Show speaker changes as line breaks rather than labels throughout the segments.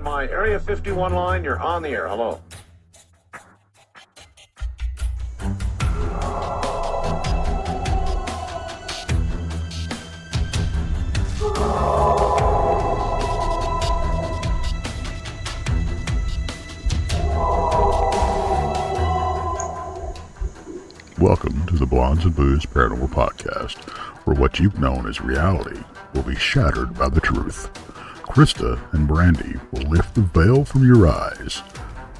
on my Area 51 line. You're on the air. Hello.
Welcome to the Blondes and Booze Paranormal Podcast, where what you've known as reality will be shattered by the truth. Krista and Brandy will lift the veil from your eyes,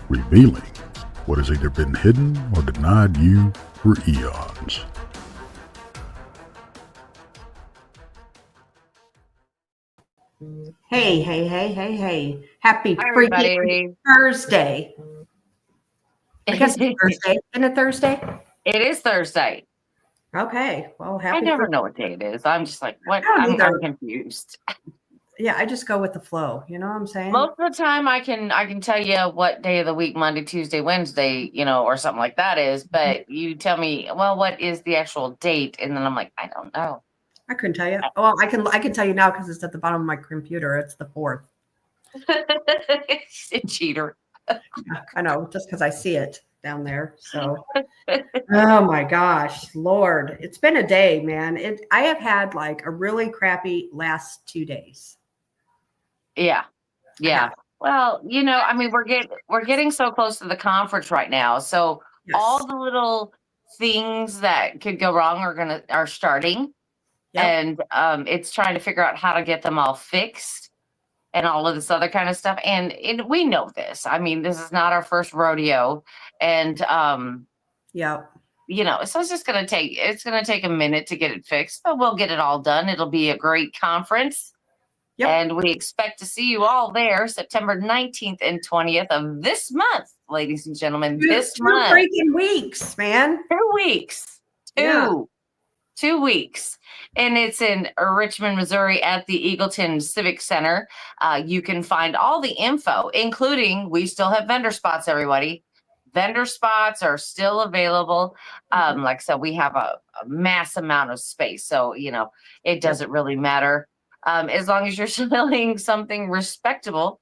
revealing what has either been hidden or denied you for eons.
Hey. Happy
Hi,
freaking
everybody.
Thursday. I guess it's Thursday. Isn't it Thursday?
It is Thursday.
Okay. Well,
I
happy
never
Thursday.
know what day it is. I'm just like, what?
I don't either.
I'm confused.
Yeah, I just go with the flow. You know what I'm saying?
Most of the time, I can tell you what day of the week, Monday, Tuesday, Wednesday, or something like that is. But you tell me, well, what is the actual date? And then I'm like, I don't know.
I couldn't tell you. Well, I can tell you now because it's at the bottom of my computer. It's the 4th.
A cheater.
I know, just because I see it down there. So, oh my gosh, Lord, it's been a day, man. I have had like a really crappy last 2 days.
Yeah. Well, I mean, we're getting so close to the conference right now. So
Yes.
all the little things that could go wrong are starting.
Yep.
And it's trying to figure out how to get them all fixed and all of this other kind of stuff. And we know this. I mean, this is not our first rodeo. And
Yeah.
So it's going to take a minute to get it fixed, but we'll get it all done. It'll be a great conference.
Yep.
And we expect to see you all there September 19th and 20th of this month, ladies and gentlemen. This month.
2 freaking weeks, man.
2 weeks.
Yeah.
2 weeks. And it's in Richmond, Missouri at the Eagleton Civic Center. You can find all the info, including we still have vendor spots, everybody. Vendor spots are still available. Like I said, we have a mass amount of space. So, it doesn't really matter. As long as you're selling something respectable.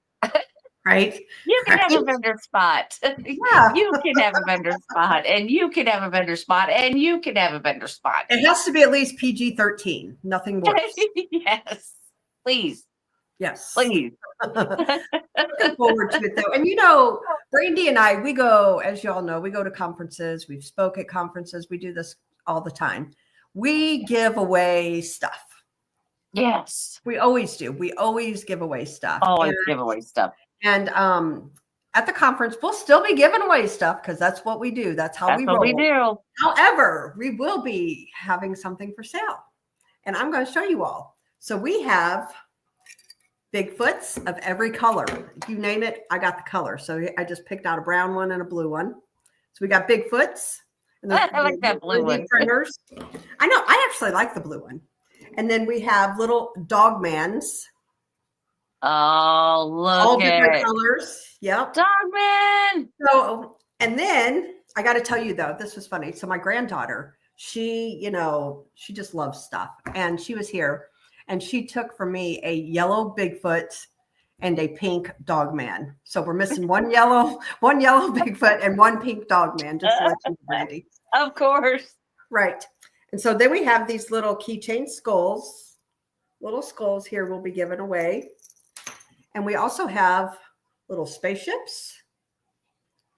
Right.
You can have a vendor spot.
Yeah.
You can have a vendor spot, and you can have a vendor spot, and you can have a vendor spot.
It has to be at least PG-13. Nothing worse.
Yes. Please.
Yes.
Please.
Looking forward to it, though. And, Brandy and I, we go, as you all know, we go to conferences. We've spoke at conferences. We do this all the time. We give away stuff.
Yes.
We always do. We always give away stuff.
Always give away stuff.
And at the conference, we'll still be giving away stuff because that's what we do. That's how we roll.
we do.
However, we will be having something for sale. And I'm going to show you all. So we have Bigfoots of every color. You name it, I got the color. So I just picked out a brown one and a blue one. So we got Bigfoots. And
I like that blue one.
Printers. I know. I actually like the blue one. And then we have little Dogmans.
Oh, look
all different
at
colors. Yep.
Dogman.
So, and then I got to tell you though, this was funny. So my granddaughter, she just loves stuff. And she was here and she took from me a yellow Bigfoot and a pink Dogman. So we're missing one yellow Bigfoot and one pink Dogman. Just to let you know, Brandy.
Of course.
Right. And so then we have these little keychain skulls. Little skulls here we'll be giving away. And we also have little spaceships.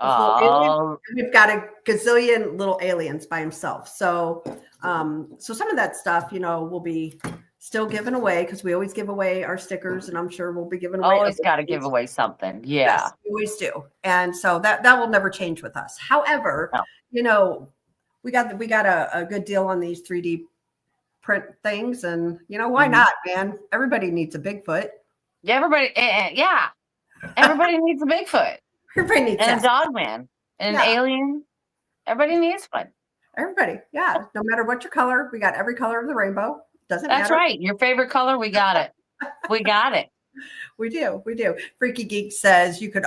Oh.
We've got a gazillion little aliens by himself. So some of that stuff, we'll be still giving away because we always give away our stickers, and I'm sure we'll be giving away.
Always got to give away something. Yeah.
Yes, we always do. And so that will never change with us. However, we got a good deal on these 3D print things, and why not, man? Everybody needs a Bigfoot.
Yeah, everybody needs a Bigfoot.
Everybody needs
and a Dogman and an alien. Everybody needs one.
Everybody, yeah. No matter what your color, we got every color of the rainbow. Doesn't matter.
That's right. Your favorite color, we got it. We got it.
We do. Freaky Geek says you could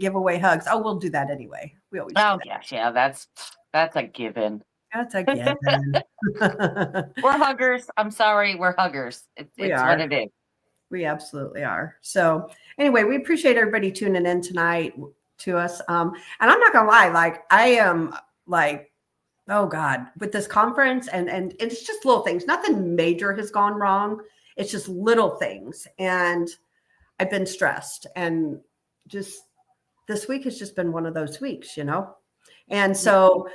give away hugs. Oh, we'll do that anyway. We always.
Oh gosh, yeah. That's a given.
That's a given.
We're huggers. I'm sorry, we're huggers. It's what it is.
We absolutely are. So anyway, we appreciate everybody tuning in tonight to us. And I'm not gonna lie, like I am like, oh God, with this conference and it's just little things. Nothing major has gone wrong. It's just little things. And I've been stressed. And just this week has just been one of those weeks, you know? And so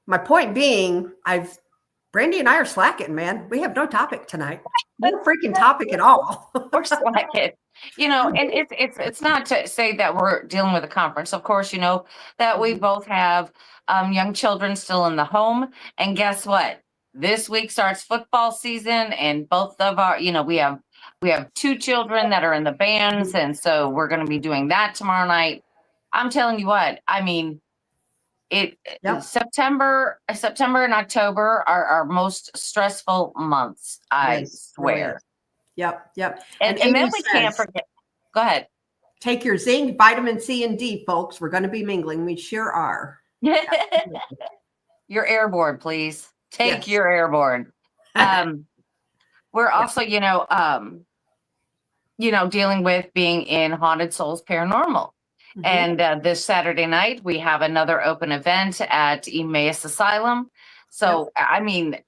my point being, Brandy and I are slacking, man. We have no topic tonight. No freaking topic at all.
We're slacking. You know, and it's not to say that we're dealing with a conference. Of course, you know that we both have young children still in the home. And guess what? This week starts football season, and both of our, you know, we have 2 children that are in the bands, and so we're going to be doing that tomorrow night. I'm telling you what, I mean, September and October are our most stressful months. I swear.
Yep.
And then we can't forget. Go ahead.
Take your zinc, vitamin C, and D, folks. We're going to be mingling. We sure are.
You're airborne, please. Take your airborne. We're also, dealing with being in Haunted Soulz Paranormal. Mm-hmm. And this Saturday night, we have another open event at Emmaus Asylum. So, I mean,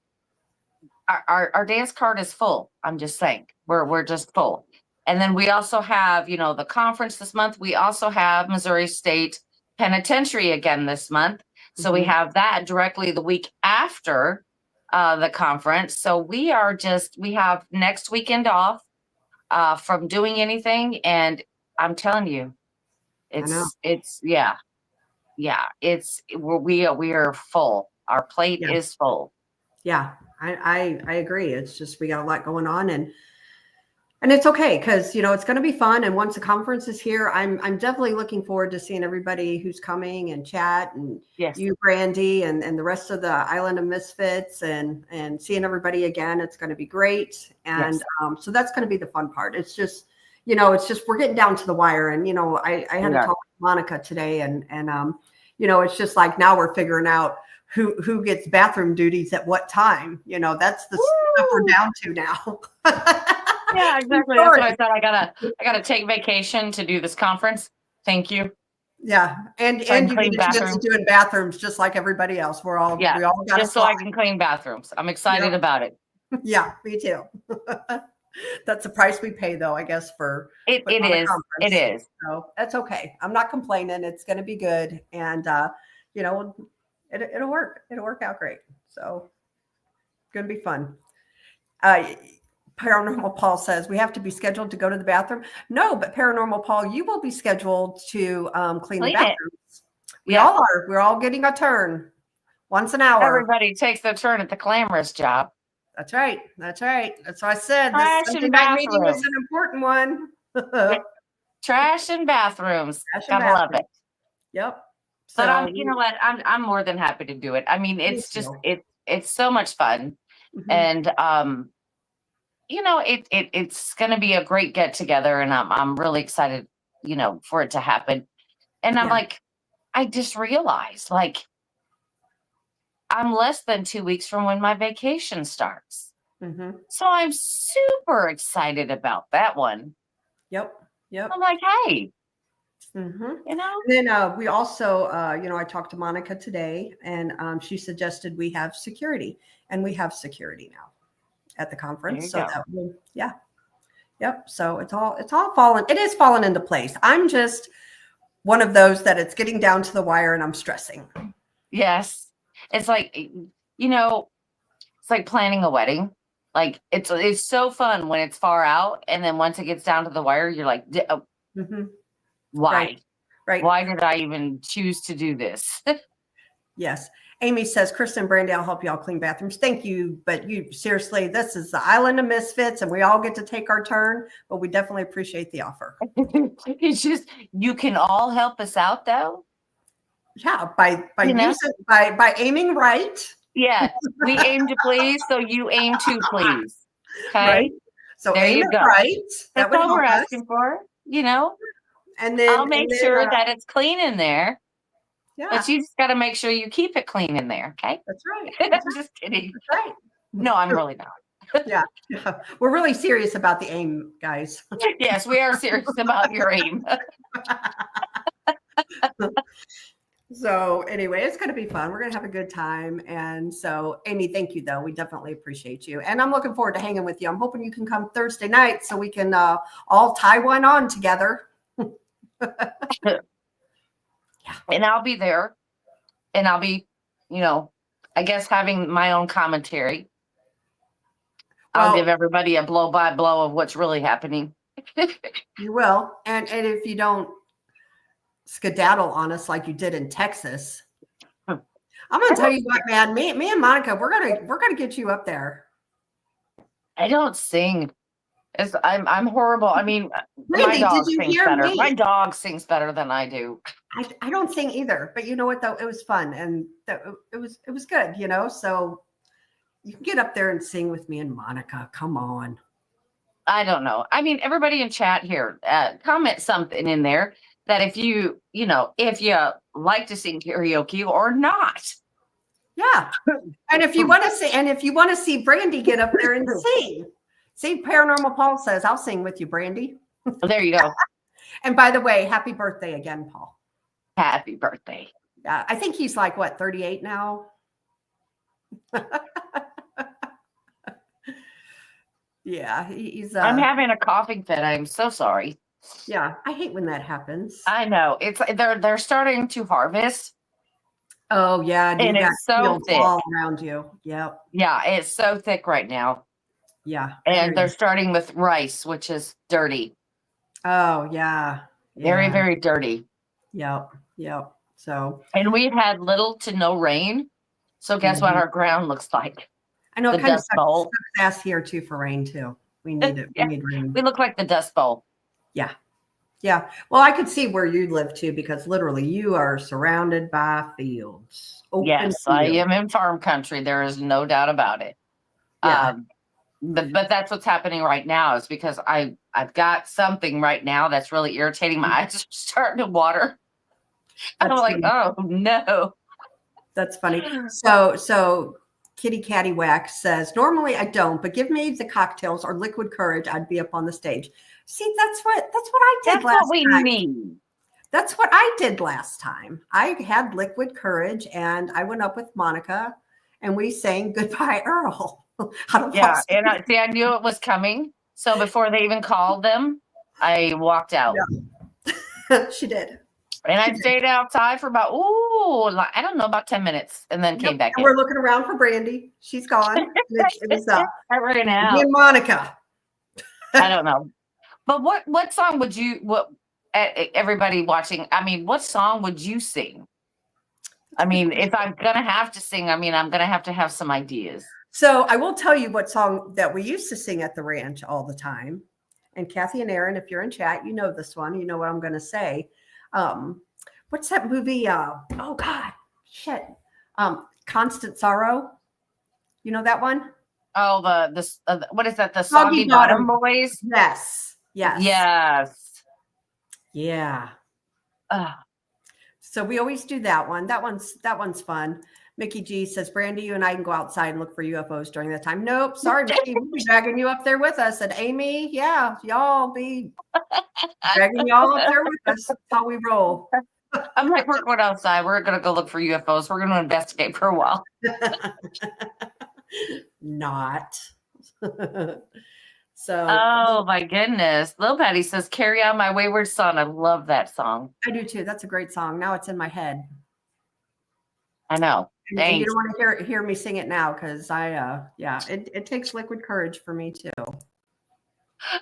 our dance card is full. I'm just saying, we're just full. And then we also have, the conference this month. We also have Missouri State Penitentiary again this month. So we have that directly the week after the conference. So we have next weekend off from doing anything. And I'm telling you, we are full. Our plate is full.
Yeah, I agree. It's just, we got a lot going on, and it's okay, because it's going to be fun. And once the conference is here, I'm definitely looking forward to seeing everybody who's coming and chat, and you, Brandy, and the rest of the Island of Misfits, and seeing everybody again. It's going to be great. And so that's going to be the fun part. It's just, we're getting down to the wire. And, I had to talk with Monica today, and it's just like, now we're figuring out who gets bathroom duties at what time. That's the stuff we're down to now.
Yeah, exactly. That's what I said. I gotta take vacation to do this conference. Thank you.
Yeah, and you get a chance to doing bathrooms just like everybody else. We all got
just so I can clean bathrooms. I'm excited about it.
Yeah, me too. That's the price we pay, though, I guess, for
it is. It is.
So that's okay. I'm not complaining. It's going to be good, and it'll work. It'll work out great. So going to be fun. Paranormal Paul says we have to be scheduled to go to the bathroom. No, but Paranormal Paul, you will be scheduled to clean the bathrooms. We all are. We're all getting a turn once an hour.
Everybody takes their turn at the glamorous job.
That's right. That's why I said this Sunday night meeting was an important one.
Trash and bathrooms. Gotta love it.
Yep.
But you know what? I'm more than happy to do it. I mean, it's just it's so much fun, and it's going to be a great get together, and I'm really excited, for it to happen. And I'm like, I just realized, like, I'm less than 2 weeks from when my vacation starts. So I'm super excited about that one.
Yep.
I'm like, hey,
And then we also, I talked to Monica today, and she suggested we have security, and we have security now at the conference. So that will, Yep. So it's all fallen. It is falling into place. I'm just one of those that it's getting down to the wire, and I'm stressing.
Yes. It's like, it's like planning a wedding. Like it's so fun when it's far out. And then once it gets down to the wire, you're like, why? Right. Why did I even choose to do this?
Yes. Amy says, Kristen and Brandy, I'll help you all clean bathrooms. Thank you. But you seriously, this is the Island of Misfits, and we all get to take our turn, but we definitely appreciate the offer.
It's just, you can all help us out though.
Yeah. By aiming right.
Yeah. We aim to please. So you aim to please. Okay.
Right. So there aim it right.
That's all we're asking for,
And then
I'll make sure that it's clean in there.
Yeah.
But you just got to make sure you keep it clean in there. Okay.
That's right.
I'm just kidding.
That's right.
No, I'm really not.
Yeah. We're really serious about the aim, guys.
Yes, we are serious about your aim.
So anyway, it's going to be fun. We're going to have a good time. And so, Amy, thank you, though. We definitely appreciate you. And I'm looking forward to hanging with you. I'm hoping you can come Thursday night so we can all tie one on together.
And I'll be there. And I'll be, I guess having my own commentary. I'll give everybody a blow by blow of what's really happening.
You will. And if you don't skedaddle on us like you did in Texas, I'm going to tell you what, man, me and Monica, we're going to get you up there.
I don't sing. I'm horrible. I mean,
Randy,
my dog sings better.
Me?
My dog sings better than I do.
I don't sing either, but you know what though? It was fun and it was good, so you can get up there and sing with me and Monica. Come on.
I don't know. I mean, everybody in chat here, comment something in there that if you like to sing karaoke or not.
Yeah. And if you want to see Brandy get up there and sing. See, Paranormal Paul says, I'll sing with you, Brandy.
There you go.
And by the way, happy birthday again, Paul.
Happy birthday.
Yeah, I think he's like, 38 now? Yeah, he's.
I'm having a coughing fit. I'm so sorry.
Yeah, I hate when that happens.
I know. It's they're starting to harvest.
Oh, yeah.
And it's so thick.
All around you. Yep.
Yeah, it's so thick right now.
Yeah.
And they're starting with rice, which is dirty.
Oh, yeah.
Very, very dirty.
Yep. So.
And we've had little to no rain. So guess what our ground looks like?
I know
the
it kind
Dust
of
Bowl.
sucks here too for rain too. We need it.
Yeah.
We need rain.
We look like the Dust Bowl.
Yeah. Yeah. Well, I could see where you live too, because literally you are surrounded by fields.
Yes, I am in farm country. There is no doubt about it.
Yeah.
But that's what's happening right now is because I've got something right now that's really irritating. My eyes are starting to water. I'm like, oh no.
That's funny. So Kitty Catty Wax says, normally I don't, but give me the cocktails or liquid courage, I'd be up on the stage. See, that's what I did last time.
That's what we need.
That's what I did last time. I had liquid courage and I went up with Monica and we sang Goodbye Earl.
Yeah, and I knew it was coming. So before they even called them, I walked out.
Yeah. She did. She
And I
did.
stayed outside for about, I don't know, about 10 minutes and then came back in.
We're looking around for Brandy. She's gone. It was
right now.
me and Monica.
I don't know. But what song would everybody watching, I mean, what song would you sing? I mean, if I'm going to have to sing, I'm going to have some ideas.
So I will tell you what song that we used to sing at the ranch all the time. And Kathy and Aaron, if you're in chat, you know this one. You know what I'm going to say. What's that movie? Oh God, shit. Constant Sorrow. You know that one?
Oh, what is that? The Soggy Bottom Boys?
Yes.
Yeah.
So we always do that one. That one's fun. Mickey G says, Brandy, you and I can go outside and look for UFOs during that time. Nope. Sorry, Mickey. We'll be dragging you up there with us. And Amy, yeah, y'all be dragging y'all up there with us. That's how we roll.
I'm like, we're going outside. We're going to go look for UFOs. We're going to investigate for a while.
Not. So.
Oh, my goodness. Lil Patty says, Carry On My Wayward Son. I love that song.
I do too. That's a great song. Now it's in my head.
I know.
And you don't want to hear me sing it now because it takes liquid courage for me too.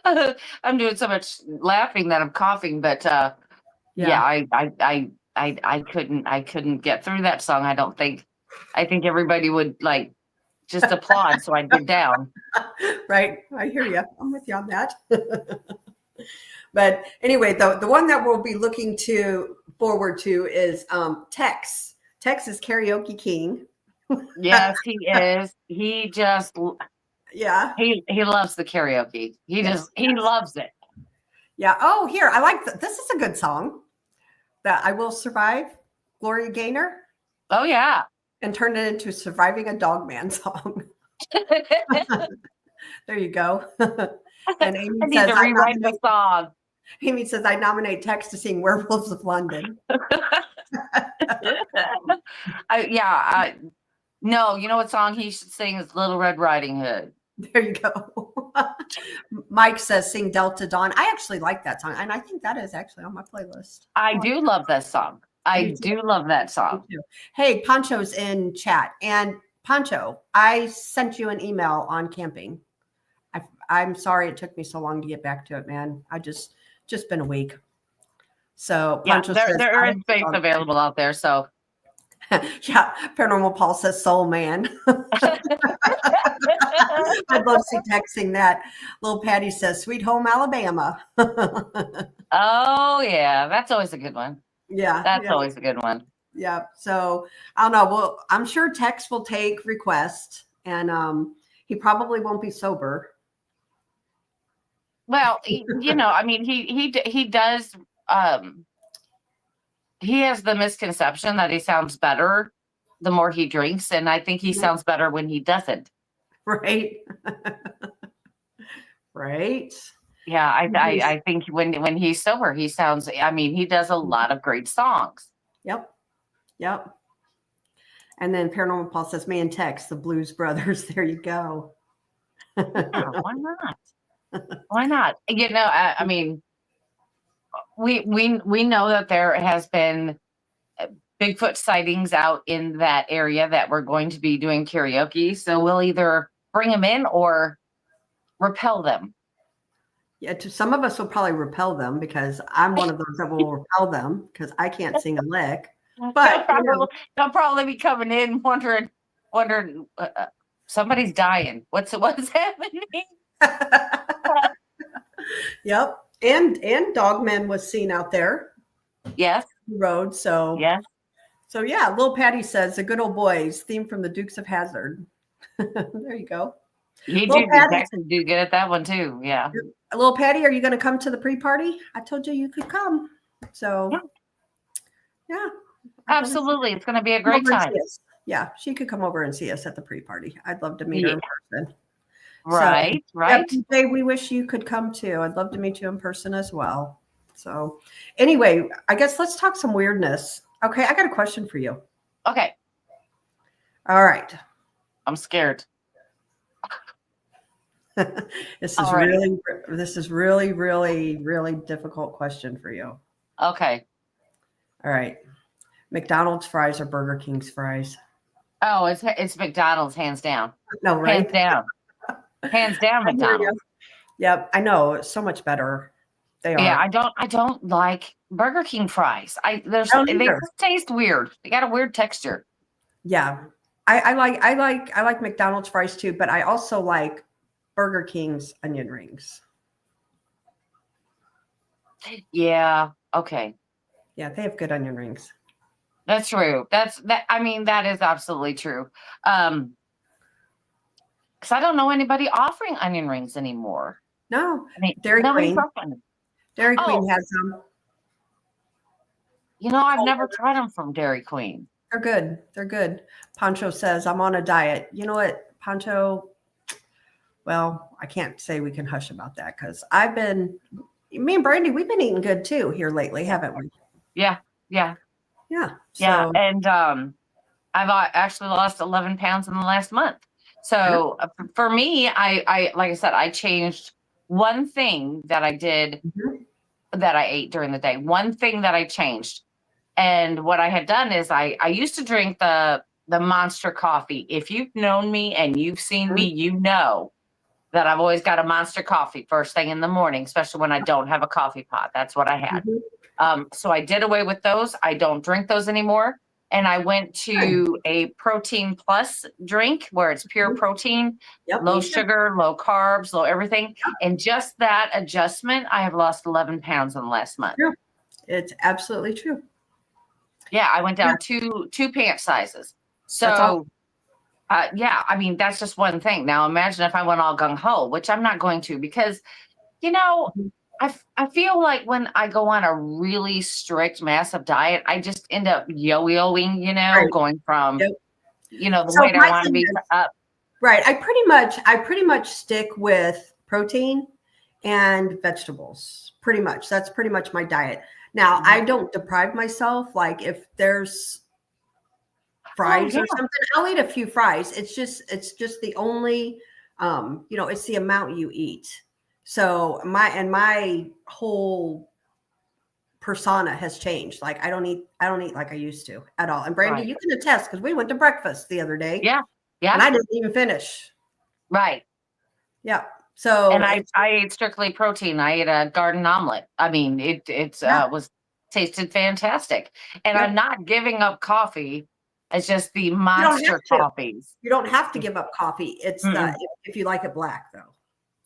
I'm doing so much laughing that I'm coughing, but I couldn't get through that song. I don't think. I think everybody would like just applaud, so I'd get down.
Right, I hear you. I'm with you on that. But anyway, the one that we'll be looking forward to is Tex. Tex is karaoke king.
Yes, he is. He just he loves the karaoke. He loves it.
Yeah. Oh, here, I like this is a good song. That I Will Survive, Gloria Gaynor.
Oh yeah.
And turn it into Surviving a Dogman song. There you go. And Amy
I need
says,
to rewrite the song.
Amy says, I nominate Tex to sing Werewolves of London.
No, you know what song he should sing is Little Red Riding Hood.
There you go. Mike says, sing Delta Dawn. I actually like that song. And I think that is actually on my playlist.
I do love that song. I do love that song.
Hey, Poncho's in chat. And Poncho, I sent you an email on camping. I'm sorry it took me so long to get back to it, man. I just been a week. So Poncho says,
there is space available out there. So
yeah, Paranormal Paul says Soul Man. I'd love to see texting that. Little Patty says Sweet Home Alabama.
Oh yeah, that's always a good one.
Yeah,
that's always a good one.
Yeah. So I don't know. Well, I'm sure Tex will take requests, and he probably won't be sober.
Well, you know, I mean, he does. He has the misconception that he sounds better the more he drinks, and I think he sounds better when he doesn't.
Right. Right.
Yeah, I think when he's sober, he sounds. I mean, he does a lot of great songs.
Yep. And then Paranormal Paul says, "Me and Tex, the Blues Brothers." There you go.
Yeah, why not? Why not? You know, I mean, we know that there has been Bigfoot sightings out in that area that we're going to be doing karaoke. So we'll either bring them in or repel them.
Yeah, to some of us will probably repel them because I'm one of those that will repel them because I can't sing a lick. But
they'll probably be coming in wondering, somebody's dying. What's happening?
Yep. And Dogman was seen out there.
Yes.
Road. So
yes.
So yeah, Lil Patty says the good old boys theme from the Dukes of Hazzard. There you go.
You do get at that one too. Yeah.
Lil Patty, are you going to come to the pre-party? I told you could come. So yeah.
Absolutely. It's going to be a great time.
Yeah, she could come over and see us at the pre-party. I'd love to meet her in person.
Right,
so,
right.
Yeah, we wish you could come too. I'd love to meet you in person as well. So anyway, I guess let's talk some weirdness. Okay, I got a question for you.
Okay.
All right.
I'm scared.
This is really, really, really difficult question for you.
Okay.
All right. McDonald's fries or Burger King's fries?
Oh, it's McDonald's, hands down.
No, right?
Hands down. Hands down, McDonald's.
Yep, I know. It's so much better. They are.
Yeah, I don't like Burger King fries. They just taste weird. They got a weird texture.
Yeah. I like McDonald's fries too, but I also like Burger King's onion rings.
Yeah. Okay.
Yeah, they have good onion rings.
That's true. I mean, that is absolutely true. Because I don't know anybody offering onion rings anymore.
No.
I mean,
Dairy Queen. Dairy Queen has them.
You know, I've never tried them from Dairy Queen.
They're good. They're good. Poncho says, I'm on a diet. You know what, Poncho? Well, I can't say we can hush about that because me and Brandy, we've been eating good too here lately, haven't we?
Yeah. So. And I've actually lost 11 pounds in the last month. So for me, I like I said, I changed one thing that I did that I ate during the day. One thing that I changed. And what I had done is I used to drink the Monster coffee. If you've known me and you've seen me, you know that I've always got a Monster coffee first thing in the morning, especially when I don't have a coffee pot. That's what I had. So I did away with those. I don't drink those anymore. And I went to a protein plus drink where it's pure protein, low sugar, low carbs, low everything. And just that adjustment, I have lost 11 pounds in the last month.
True. It's absolutely true.
Yeah, I went down two pant sizes. So, yeah, I mean, that's just one thing. Now, imagine if I went all gung-ho, which I'm not going to because, you know, I feel like when I go on a really strict, massive diet, I just end up yo-yoing, you know, going from, you know, the weight I want to be up.
Right. I pretty much stick with protein and vegetables. Pretty much. That's pretty much my diet. Now, I don't deprive myself. Like if there's fries
yeah.
or something, I'll eat a few fries. It's just the only it's the amount you eat. So my whole persona has changed. Like I don't eat like I used to at all. And Brandy,
Right.
you can attest because we went to breakfast the other day.
Yeah.
And
Yeah.
I didn't even finish.
Right.
Yeah. So
And I ate strictly protein. I ate a garden omelet. I mean, it was tasted fantastic. And
Yep.
I'm not giving up coffee. It's just the
don't
monster
have to.
coffees.
You don't have to give up coffee. It's
Mm-mm.
if you like it black though.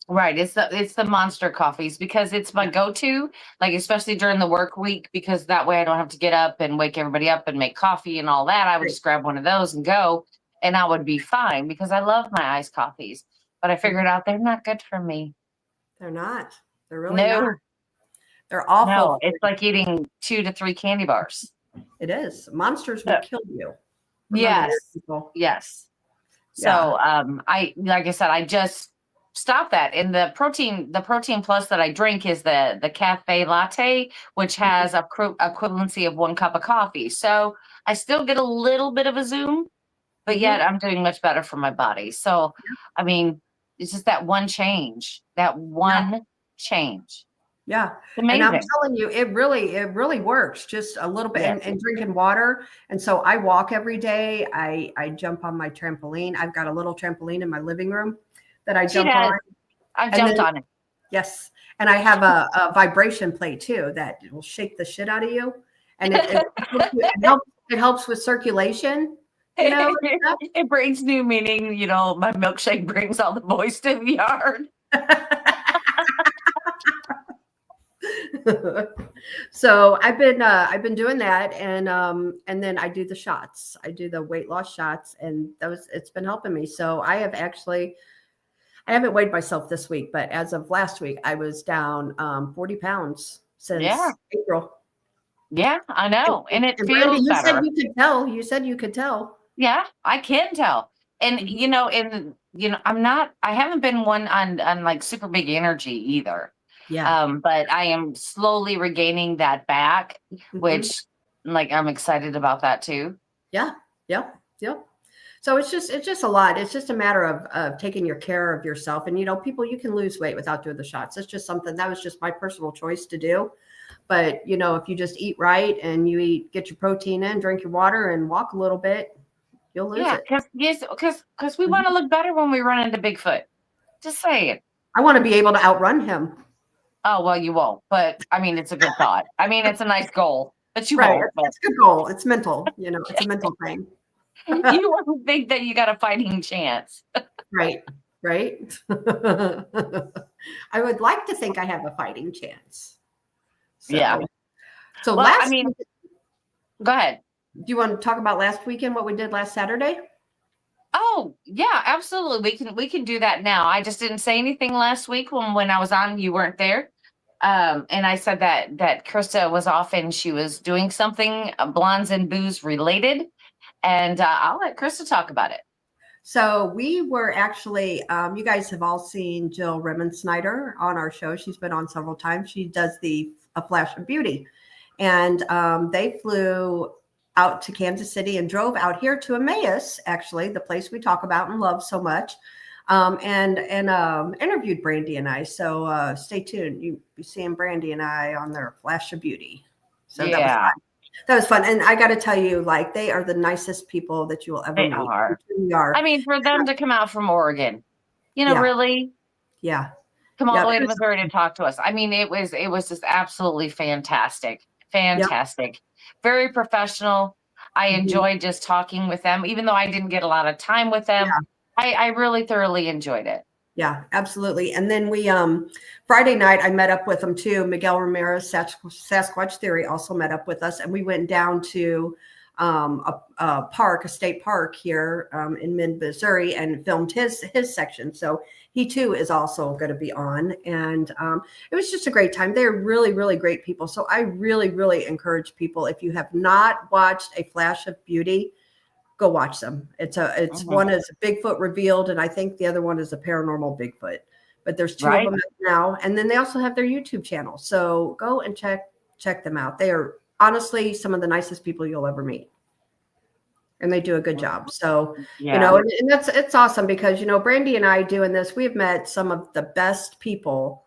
Right. It's the monster coffees because it's my go-to, like especially during the work week, because that way I don't have to get up and wake everybody up and make coffee and all that. I would
Right.
just grab one of those and go, and I would be fine because I love my iced coffees. But I figured out they're not good for me.
They're not. They're really
No.
not. They're awful.
No, it's like eating 2 to 3 candy bars.
It is. Monsters will kill you. Remember
Yes.
that, people.
Yes.
Yeah.
So I like I said, I just stopped that. And the protein plus that I drink is the cafe latte, which has a equivalency of 1 cup of coffee. So I still get a little bit of a zoom, but yet I'm doing much better for my body. So I mean, it's just that one change. Change.
Yeah.
It's amazing.
And I'm telling you, it really works. Just a little bit and drinking water. And so I walk every day. I jump on my trampoline. I've got a little trampoline in my living room that I jump on.
I've jumped on it.
Yes. And I have a vibration plate too that will shake the shit out of you. And it helps with circulation. You know,
it brings new meaning. You know, my milkshake brings all the boys to the yard.
So I've been doing that, and then I do the shots. I do the weight loss shots, and it's been helping me. So I haven't weighed myself this week, but as of last week, I was down 40 pounds since April.
Yeah, I know, and it feels
Brandy,
better.
Said you could tell. You said you could tell.
Yeah, I can tell, and I haven't been one on like super big energy either.
Yeah.
But I am slowly regaining that back, which like I'm excited about that too.
Yeah. Yep. So it's just a lot. It's just a matter of taking care of yourself. And people, you can lose weight without doing the shots. It's just something that was just my personal choice to do. But if you just eat right and get your protein in, drink your water, and walk a little bit, you'll lose it.
Because we want to look better when we run into Bigfoot. Just saying.
I want to be able to outrun him.
Oh, well, you won't. But I mean, it's a good thought. I mean, it's a nice goal, but you won't.
It's a good goal. It's mental. It's a mental thing.
You won't think that you got a fighting chance.
Right. I would like to think I have a fighting chance. So,
yeah.
So
go ahead.
Do you want to talk about last weekend, what we did last Saturday?
Oh, yeah, absolutely. We can do that now. I just didn't say anything last week when I was on. You weren't there. And I said that Krista was off and she was doing something Blondes and Booze related. And I'll let Krista talk about it.
So we were actually, you guys have all seen Jill Remensnyder on our show. She's been on several times. She does A Flash of Beauty. And they flew out to Kansas City and drove out here to Emmaus, actually, the place we talk about and love so much, and interviewed Brandy and I. So stay tuned. You'll be seeing Brandy and I on their Flash of Beauty. So that was fun. That was fun. And I got to tell you, like, they are the nicest people that you will ever meet.
They are. I mean, for them to come out from Oregon, really?
Yeah.
Come all the way to Missouri to talk to us. I mean, it was just absolutely fantastic. Fantastic. Yep. Very professional. I enjoyed just talking with them, even though I didn't get a lot of time with them. Yeah. I really thoroughly enjoyed it.
Yeah, absolutely. And then we, Friday night, I met up with them too. Miguel Ramirez, Sasquatch Theory, also met up with us. And we went down to a state park here in mid-Missouri and filmed his section. So he too is also going to be on. And it was just a great time. They're really, really great people. So I really, really encourage people, if you have not watched A Flash of Beauty, go watch them. It's one is Bigfoot revealed, and I think the other one is a paranormal Bigfoot. But there's two of them now, and then they also have their YouTube channel. So go and check them out. They are honestly some of the nicest people you'll ever meet, and they do a good job. So you know, and it's awesome because you know, Brandy and I doing this, we've met some of the best people,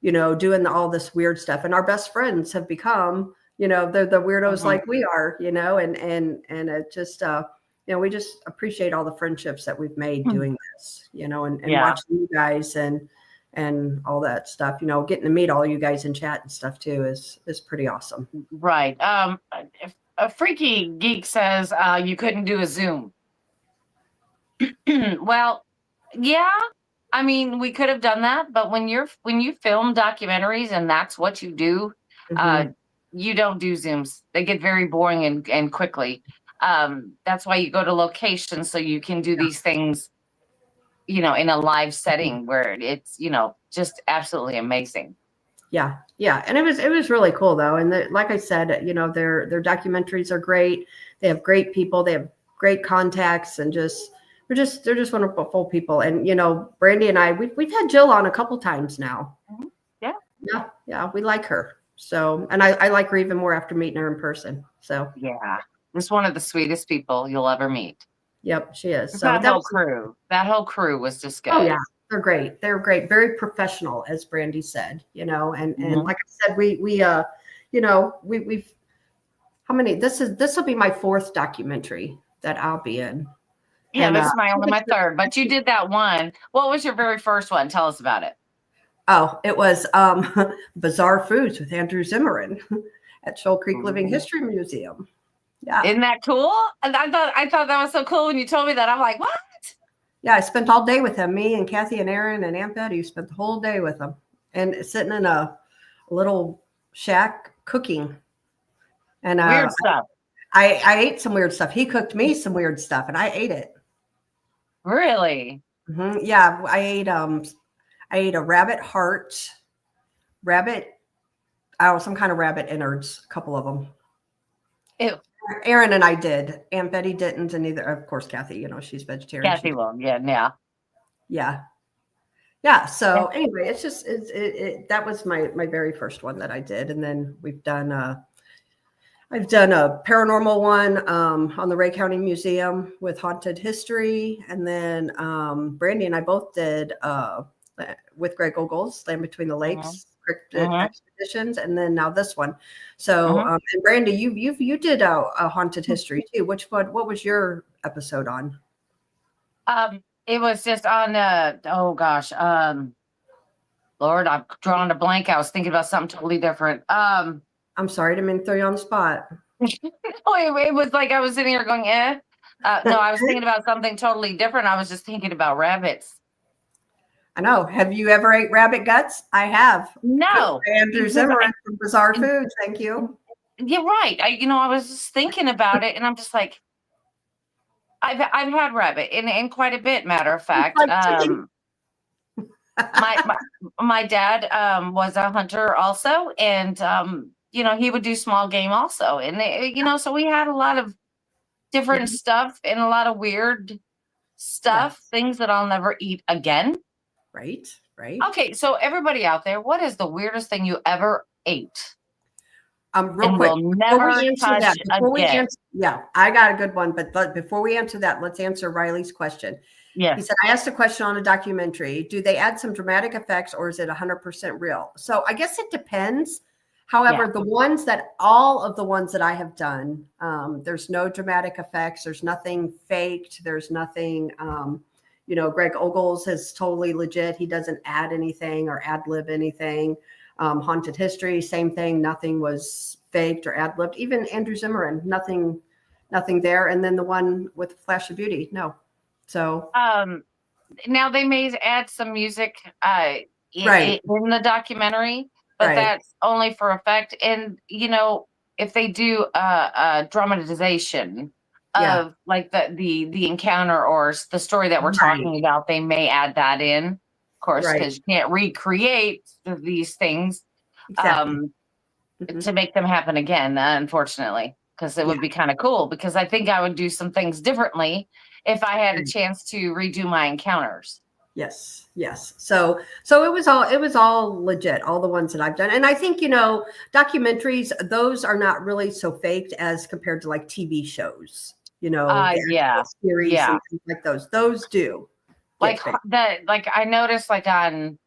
you know, doing all this weird stuff, and our best friends have become, you know, they're the weirdos like we are, you know, and it just you know, we just appreciate all the friendships that we've made doing this, you know, and watching you guys and all that stuff, you know, getting to meet all you guys in chat and stuff too is pretty awesome.
Right. If a Freaky Geek says you couldn't do a Zoom. Well, yeah. I mean, we could have done that, but when you film documentaries and that's what you do, you don't do Zooms. They get very boring and quickly. That's why you go to locations so you can do these things, you know, in a live setting where it's, you know, just absolutely amazing.
Yeah. And it was really cool though. And like I said, you know, their documentaries are great. They have great people. They have great contacts, and they're just wonderful people. And you know, Brandy and I, we've had Jill on a couple times now. Yeah, we like her. So, and I like her even more after meeting her in person. So
yeah, just one of the sweetest people you'll ever meet.
Yep, she is. So
that whole crew was just good.
Oh yeah, they're great. They're great. Very professional, as Brandy said. You know, and like I said, we you know, we've how many? This will be my 4th documentary that I'll be in.
Yeah, this is my 3rd. But you did that one. What was your very first one? Tell us about it.
Oh, it was Bizarre Foods with Andrew Zimmern at Shoal Creek Living History Museum. Yeah.
Isn't that cool? And I thought that was so cool when you told me that. I'm like, what?
Yeah, I spent all day with him. Me and Kathy and Aaron and Aunt Betty spent the whole day with him, and sitting in a little shack cooking. And
weird stuff.
I ate some weird stuff. He cooked me some weird stuff, and I ate it.
Really?
Yeah, I ate a rabbit heart, some kind of rabbit innards, a couple of them.
Ew.
Aaron and I did. Aunt Betty didn't, and neither, of course, Kathy. You know, she's vegetarian.
Kathy will.
Yeah. So anyway, it's just that was my very first one that I did, and then we've done I've done a paranormal one on the Ray County Museum with haunted history, and then Brandy and I both did with Greg Ogles, Land Between the Lakes, Cryptid expeditions, and then now this one. So, and Brandy, you did a haunted history too. Which one? What was your episode on?
It was just on. Lord, I'm drawing a blank. I was thinking about something totally different.
I'm sorry, I didn't mean to throw you on the spot.
It was like I was sitting here going, No, I was thinking about something totally different. I was just thinking about rabbits. I
know. Have you ever ate rabbit guts? I have.
No.
Andrew Zimmern from Bizarre Foods. Thank you.
You're right. I was just thinking about it, and I'm just like, I've had rabbit in quite a bit. Matter of fact, my dad was a hunter also, and he would do small game also, and so we had a lot of different stuff and a lot of weird stuff, things that I'll never eat again.
Right.
Okay, so everybody out there, what is the weirdest thing you ever ate?
Real quick, I got a good one, but before we answer that, let's answer Riley's question.
Yeah. He
said, I asked a question on a documentary. Do they add some dramatic effects, or is it 100% real? So I guess it depends. However, all of the ones that I have done, there's no dramatic effects. There's nothing faked. There's nothing, Greg Ogles is totally legit. He doesn't add anything or ad lib anything. Haunted history, same thing. Nothing was faked or ad libbed. Even Andrew Zimmern, nothing there. And then the one with Flash of Beauty, no. So
now they may add some music in the documentary, but that's only for effect. And if they do a dramatization of like the encounter or the story that we're talking about, they may add that in, of course, because you can't recreate these things to make them happen again, unfortunately. because it would be kind of cool, because I think I would do some things differently if I had a
Right.
chance to redo my encounters.
Yes, yes. So it was all legit, all the ones that I've done. And I think, documentaries, those are not really so faked as compared to like TV shows, the
Yeah.
actual series
Yeah.
and things like those. Those do get faked.
Like I noticed like on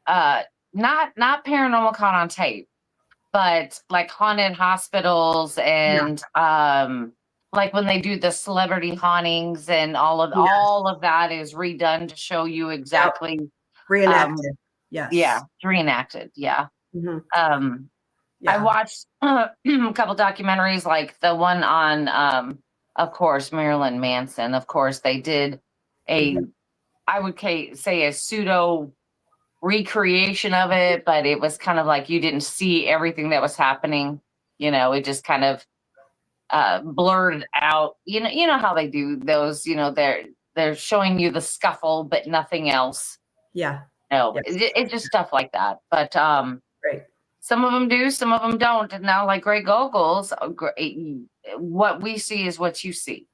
not paranormal caught on tape, but like haunted hospitals and like when they do the celebrity hauntings and all of that is redone to show you exactly
Reenacted. Yes.
yeah, reenacted. Yeah.
Mhm.
I watched a couple documentaries, like the one on of course Marilyn Manson. Of course they did I would say a pseudo recreation of it, but it was kind of like you didn't see everything that was happening. It just kind of blurred out. You know how they do those. They're showing you the scuffle, but nothing else.
Yeah.
No,
Yes.
it's just stuff like that. But
Great.
some of them do, some of them don't. And now, like Greg Ogles, what we see is what you see.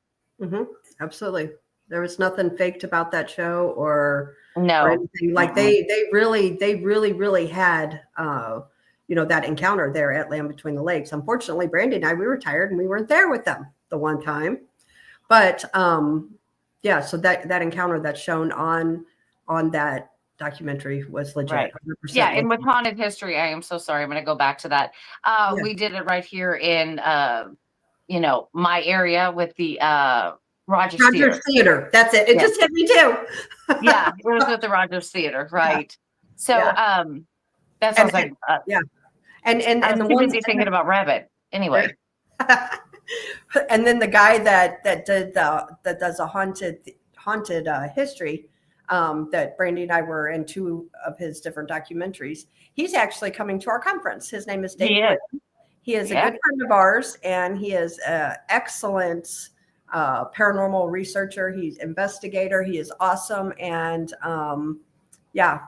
Absolutely. There was nothing faked about that show or anything. Like they really had that encounter there at Land Between the Lakes. Unfortunately, Brandy and I, we were tired and we weren't there with them the one time. But so that encounter that's shown on that documentary was legit.
Right. Yeah, and with haunted history, I am so sorry. I'm going to go back to that. We did it right here in my area with the Rogers Theater.
That's it. It just hit me too.
Yeah, it was with the Rogers Theater, right? So that's what I was like.
And
I was
the
too
ones
busy thinking about Rabbit. Anyway.
And then the guy that does a haunted history, that Brandy and I were in 2 of his different documentaries. He's actually coming to our conference. His name is Dave. He is a good friend of ours, and he is an excellent paranormal researcher. He's investigator. He is awesome, and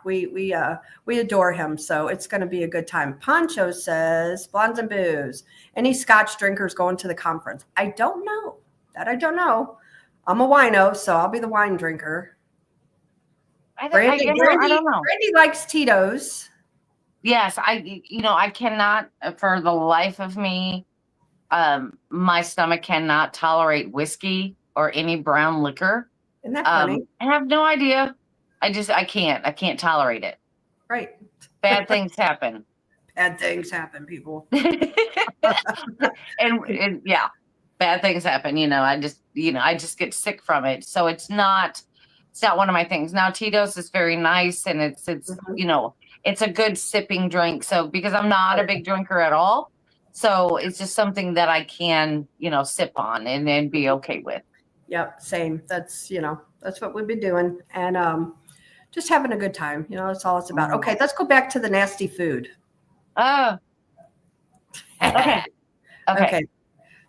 we adore him. So it's going to be a good time. Poncho says blondes and booze. Any Scotch drinkers going to the conference? I don't know. I don't know. I'm a wino, so I'll be the wine drinker. Brandy
I don't know.
Brandy likes Tito's.
Yes, I cannot for the life of me. My stomach cannot tolerate whiskey or any brown liquor.
Isn't that funny?
I have no idea. I can't tolerate it.
Right.
Bad things happen.
Bad things happen, people.
and bad things happen. I just get sick from it. So it's not one of my things. Now Tito's is very nice, and it's it's a good sipping drink. So because I'm not a big drinker at all, so it's just something that I can sip on and then be okay with.
Yep, same. That's that's what we've been doing, and just having a good time. That's all it's about. Okay, let's go back to the nasty food.
Oh. Okay.
Okay.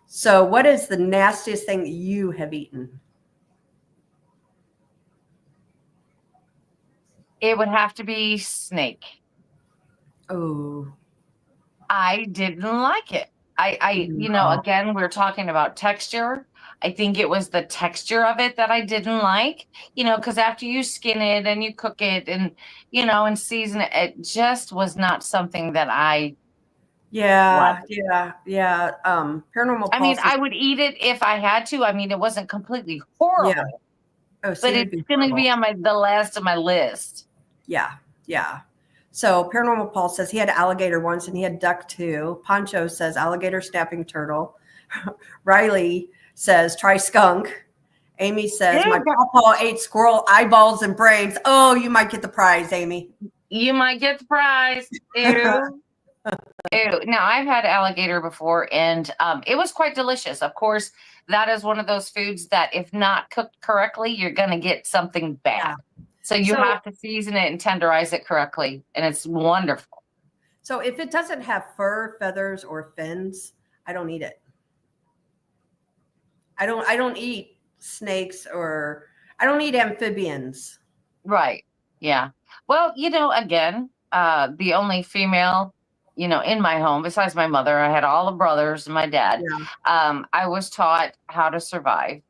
So what is the nastiest thing that you have eaten?
It would have to be snake.
Oh.
I didn't like it. Again, we're talking about texture. I think it was the texture of it that I didn't like, because after you skin it and you cook it and, and season it, it just was not something that I.
Yeah.
liked.
Paranormal.
I mean, I would eat it if I had to. I mean, it wasn't completely horrible,
but
it's going to be on the last of my list.
Yeah. So Paranormal Paul says he had alligator once and he had duck too. Poncho says alligator, snapping turtle. Riley says try skunk. Amy says my pawpaw ate squirrel eyeballs and brains. Oh, you might get the prize, Amy.
You might get the prize. Ew. Ew. Now I've had alligator before, and it was quite delicious. Of course, that is one of those foods that if not cooked correctly, you're going to get something bad. Yeah. So you have to season it and tenderize it correctly, and it's wonderful.
So if it doesn't have fur, feathers, or fins, I don't eat it. I don't eat snakes, or I don't eat amphibians.
Right. Yeah. Well, again, the only female, in my home, besides my mother, I had all the brothers and my dad.
Yeah.
I was taught how to survive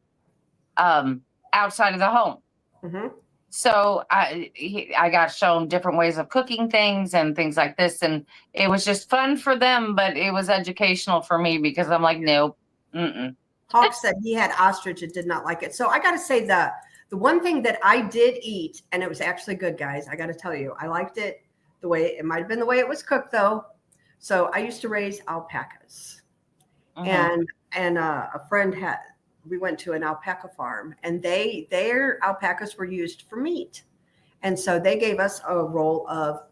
outside of the home.
Mm-hmm.
So I got shown different ways of cooking things and things like this. And it was just fun for them, but it was educational for me because I'm like, nope. Mm-mm.
Hawk said he had ostrich and did not like it. So I got to say the one thing that I did eat, and it was actually good, guys. I got to tell you, I liked it the way it might have been the way it was cooked, though. So I used to raise alpacas, and a friend we went to an alpaca farm, and their alpacas were used for meat, and so they gave us a roll of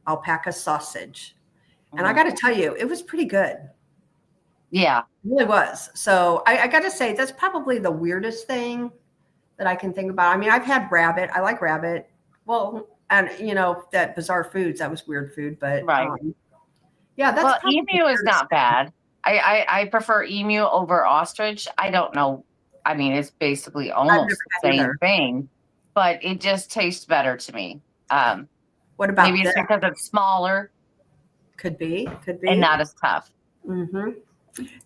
alpaca sausage, and I got to tell you, it was pretty good.
Yeah,
it really was. So I got to say that's probably the weirdest thing that I can think about. I mean, I've had rabbit. I like rabbit. Well, and that bizarre foods, that was weird food, but
right.
Yeah, that's
emu is not bad. I prefer emu over ostrich. I don't know. I mean, it's basically almost the same thing, but it just tastes better to me.
What about
maybe it's because it's smaller?
Could be.
And not as tough.
Mm-hmm.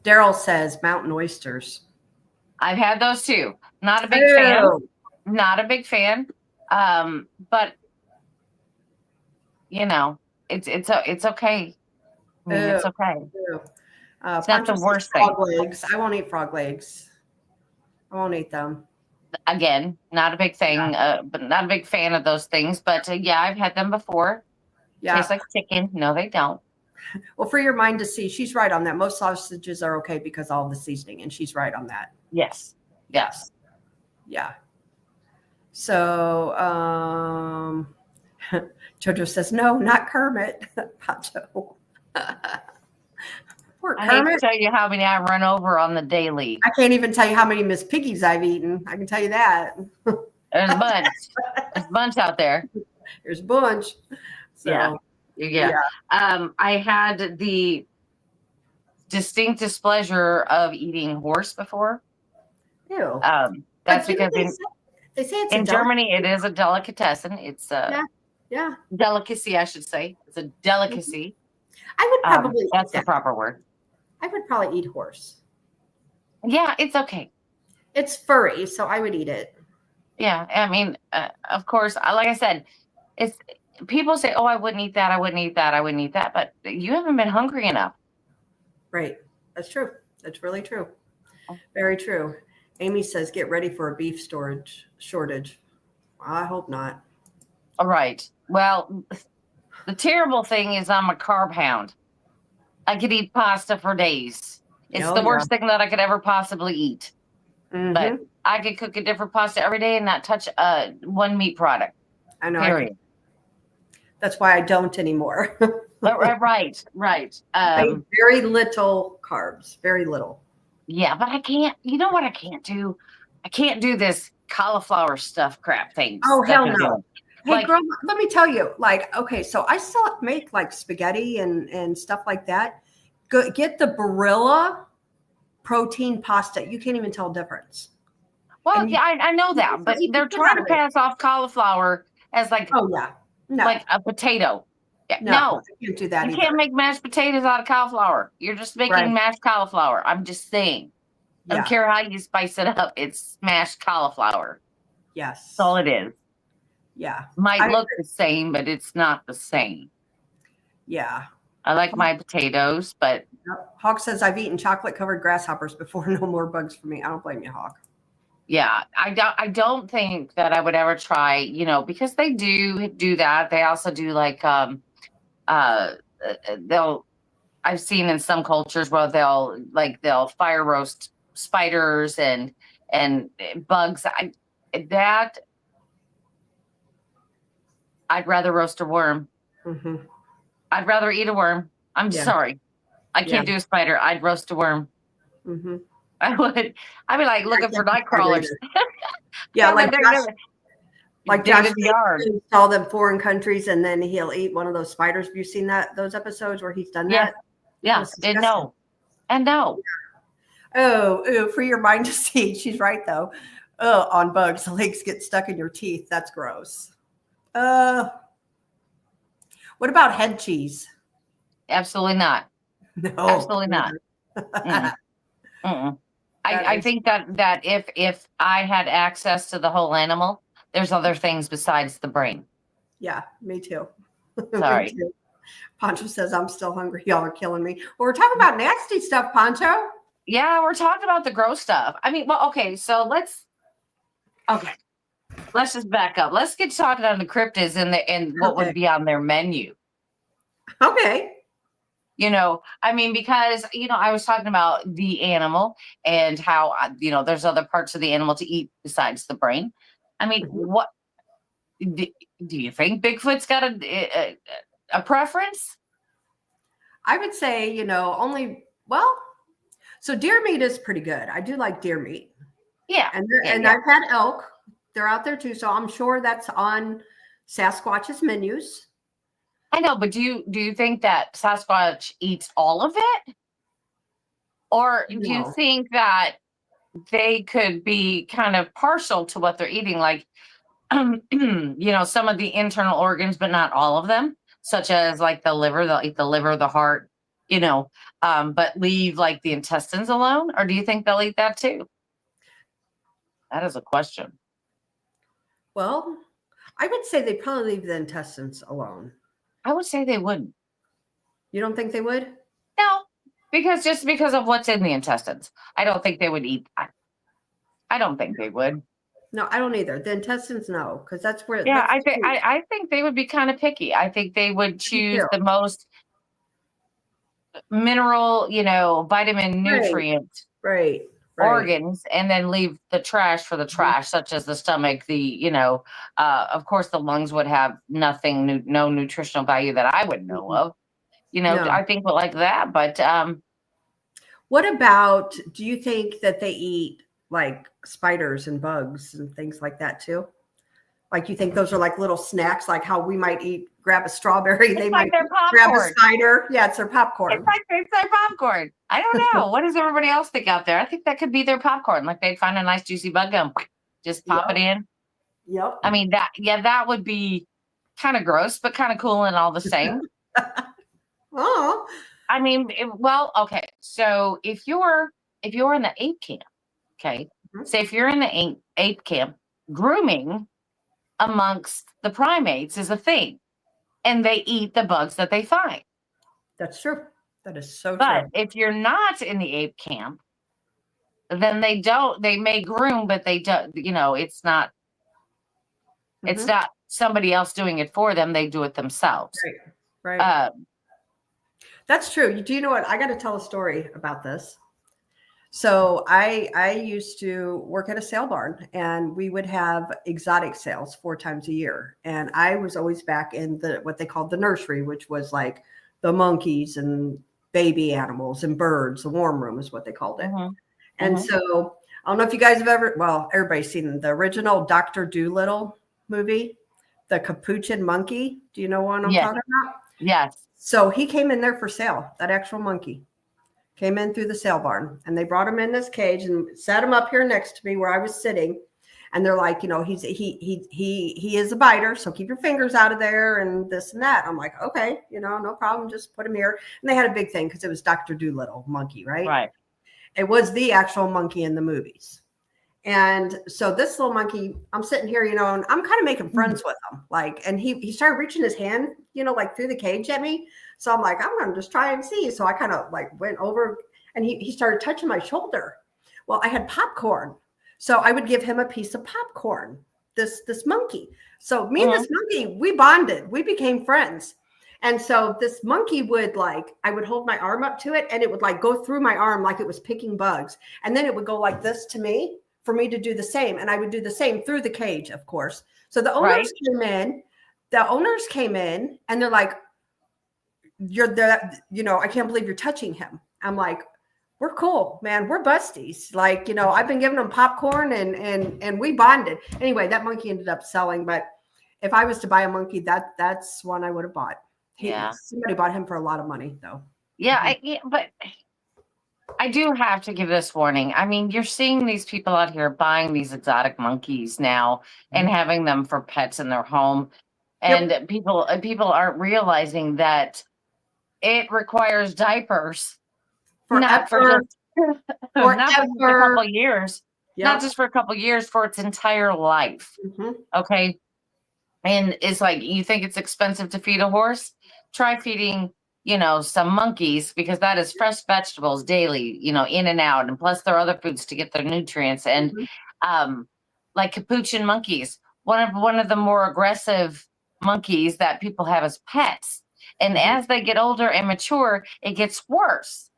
Daryl says mountain oysters.
I've had those too. Not a big fan. Not a big fan. But it's okay. I mean, it's okay. It's not the worst thing.
Legs. I won't eat frog legs. I won't eat them.
Again, not a big thing, but not a big fan of those things. But yeah, I've had them before.
Yeah.
Tastes like chicken. No, they don't.
Well, for your mind to see, she's right on that. Most sausages are okay because all the seasoning, and she's right on that.
Yes. Yes.
Yeah. So, Jojo says, no, not Kermit. Pacho. Poor
I
Kermit.
hate to tell you how many I run over on the daily.
I can't even tell you how many Miss Piggies I've eaten. I can tell you that.
There's a bunch. There's a bunch out there.
There's a bunch. So,
yeah. I had the distinct displeasure of eating horse before.
Ew.
That's because
they say it's
in Germany it is a delicatessen. It's a delicacy, I should say. It's a delicacy.
I would probably
that's the proper word.
I would probably eat horse.
Yeah, it's okay.
It's furry, so I would eat it.
Yeah, I mean, of course, like I said, it's people say, "Oh, I wouldn't eat that. I wouldn't eat that. I wouldn't eat that." But you haven't been hungry enough.
Right. That's true. That's really true. Very true. Amy says, "Get ready for a beef shortage." I hope not.
All right. Well, the terrible thing is I'm a carb hound. I could eat pasta for days. It's the worst thing that I could ever possibly eat. Mm-hmm. But I could cook a different pasta every day and not touch one meat product.
I know.
Period.
That's why I don't anymore.
Right.
Very little carbs. Very little.
Yeah, but I can't. You know what I can't do? I can't do this cauliflower stuff crap thing.
Oh, hell no. Hey,
like,
girl, let me tell you, okay, so I still make like spaghetti and stuff like that. Get the Barilla protein pasta. You can't even tell the difference.
Well, I know that, but they're trying to pass off cauliflower as like, like a potato. No,
you can't do that.
You can't make mashed potatoes out of cauliflower. You're just making mashed cauliflower. I'm just saying. I don't care how you spice it up. It's mashed cauliflower.
Yes.
That's all it is.
Yeah.
Might look the same, but it's not the same.
Yeah.
I like my potatoes, but
Hawk says I've eaten chocolate-covered grasshoppers before. No more bugs for me. I don't blame you, Hawk.
Yeah, I don't think that I would ever try, because they do that. They also do like I've seen in some cultures where they'll fire roast spiders and bugs. I'd rather roast a worm. Mm-hmm. I'd rather eat a worm. I'm sorry. I can't do a spider. I'd roast a worm. Mm-hmm. I would. I'd be like looking for night crawlers.
Yeah, like Josh saw them foreign countries, and then he'll eat one of those spiders. Have you seen those episodes where he's done that?
Yeah. And no.
Oh, for your mind to see. She's right though. Oh, on bugs, the legs get stuck in your teeth. That's gross. What about head cheese?
Absolutely not.
No.
Absolutely not. Mm-mm. Mm-mm. I think that if I had access to the whole animal, there's other things besides the brain.
Yeah, me too.
Sorry.
Me too. Poncho says, I'm still hungry. Y'all are killing me. Well, we're talking about nasty stuff, Poncho.
Yeah, we're talking about the gross stuff. I mean, well, okay, so let's just back up. Let's get talking on the cryptids and what would be on their menu.
Okay.
I mean, because, I was talking about the animal and how, there's other parts of the animal to eat besides the brain. I mean, what do you think Bigfoot's got a preference?
I would say, so deer meat is pretty good. I do like deer meat.
Yeah.
And I've had elk. They're out there too. So I'm sure that's on Sasquatch's menus.
I know, but do you think that Sasquatch eats all of it? Or do you think that they could be kind of partial to what they're eating? Like, some of the internal organs, but not all of them, such as like the liver, they'll eat the liver, the heart, but leave like the intestines alone? Or do you think they'll eat that too? That is a question.
Well, I would say they'd probably leave the intestines alone.
I would say they wouldn't.
You don't think they would?
No, because of what's in the intestines. I don't think they would eat that. I don't think they would.
No, I don't either. The intestines, no, because that's where.
Yeah, I think they would be kind of picky. I think they would choose the most mineral, vitamin, nutrient,
right.
organs, and then leave the trash for the trash, such as the stomach. Of course, the lungs would have nothing, no nutritional value that I would know of. No. I think like that. But
what about? Do you think that they eat like spiders and bugs and things like that too? Like, you think those are like little snacks, like how we might grab a strawberry, they might grab a spider. Yeah, it's their popcorn.
It's their popcorn. I don't know. What does everybody else think out there? I think that could be their popcorn. Like, they'd find a nice juicy bug gum, just pop it in.
Yep.
I mean, that would be kind of gross, but kind of cool and all the same.
Oh.
I mean, okay. So if you're in the ape camp, okay, say if you're in the ape camp, grooming amongst the primates is a thing, and they eat the bugs that they find.
That's true. That is so true.
But if you're not in the ape camp, then they may groom, but they don't, it's not somebody else doing it for them. They do it themselves.
Right. That's true. Do you know what? I got to tell a story about this. So I used to work at a sale barn, and we would have exotic sales 4 times a year. And I was always back in what they called the nursery, which was like the monkeys and baby animals and birds. The warm room is what they called it. And so I don't know if you guys have everybody's seen the original Dr. Dolittle movie, the capuchin monkey. Do you know what I'm talking about?
Yes.
So he came in there for sale, that actual monkey. Came in through the sale barn, and they brought him in this cage and sat him up here next to me where I was sitting. And they're like, he is a biter, so keep your fingers out of there and this and that. I'm like, okay, no problem. Just put him here. And they had a big thing because it was Dr. Dolittle monkey, right?
Right.
It was the actual monkey in the movies. And so this little monkey, I'm sitting here, and I'm kind of making friends with him. And he started reaching his hand, like through the cage at me. So I'm like, I'm going to just try and see. So I kind of went over, and he started touching my shoulder. Well, I had popcorn. So I would give him a piece of popcorn, this monkey. So me and this monkey, we bonded. We became friends. And so this monkey would I would hold my arm up to it, and it would go through my arm like it was picking bugs. And then it would go like this to me for me to do the same. And I would do the same through the cage, of course. So the owners came in and they're like, you're the, I can't believe you're touching him. I'm like, we're cool, man. We're busties. I've been giving them popcorn and we bonded. Anyway, that monkey ended up selling, but if I was to buy a monkey, that's one I would have bought. Somebody bought him for a lot of money though.
But I do have to give this warning. I mean, you're seeing these people out here buying these exotic monkeys now and having them for pets in their home. And people aren't realizing that it requires diapers.
Forever.
Not for just, not for just a couple of years.
Yep.
Not just for a couple of years, for its entire life.
Mm-hmm.
Okay. And it's like, you think it's expensive to feed a horse? Try feeding, some monkeys, because that is fresh vegetables daily, in and out. And plus there are other foods to get their nutrients. And like capuchin monkeys, one of the more aggressive monkeys that people have as pets. And as they get older and mature, it gets worse.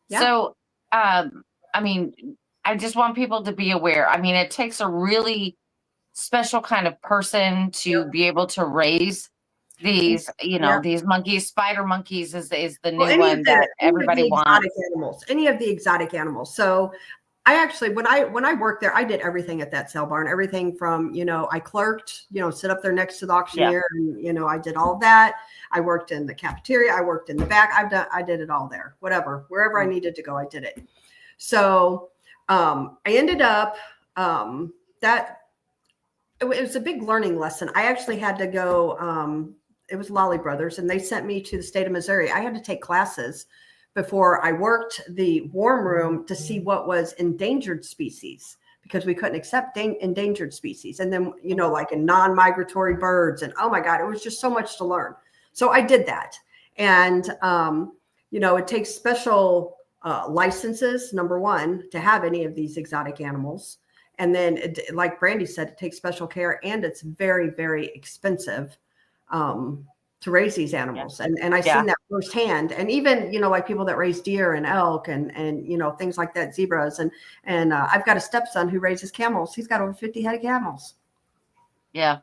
Yeah. So, I just want people to be aware. It takes a really special kind of person to be able to raise these, these monkeys. Spider monkeys is the new one that everybody wants.
Any of the exotic animals. So I actually, when I worked there, I did everything at that sale barn. Everything from, I clerked, sit up there next to the auctioneer, and I did all of that. I worked in the cafeteria. I worked in the back. I did it all there. Wherever I needed to go, I did it. So I ended up that it was a big learning lesson. I actually had to go. It was Lolly Brothers, and they sent me to the state of Missouri. I had to take classes before I worked the warm room to see what was endangered species, because we couldn't accept endangered species. And then, like in non-migratory birds, and oh my God, it was just so much to learn. So I did that. And, it takes special licenses, number one, to have any of these exotic animals. And then, like Brandy said, it takes special care, and it's very, very expensive to raise these animals. And I've seen that firsthand. And even, like people that raise deer and elk and things like that, zebras. And I've got a stepson who raises camels. He's got over 50 head of camels.
Yeah.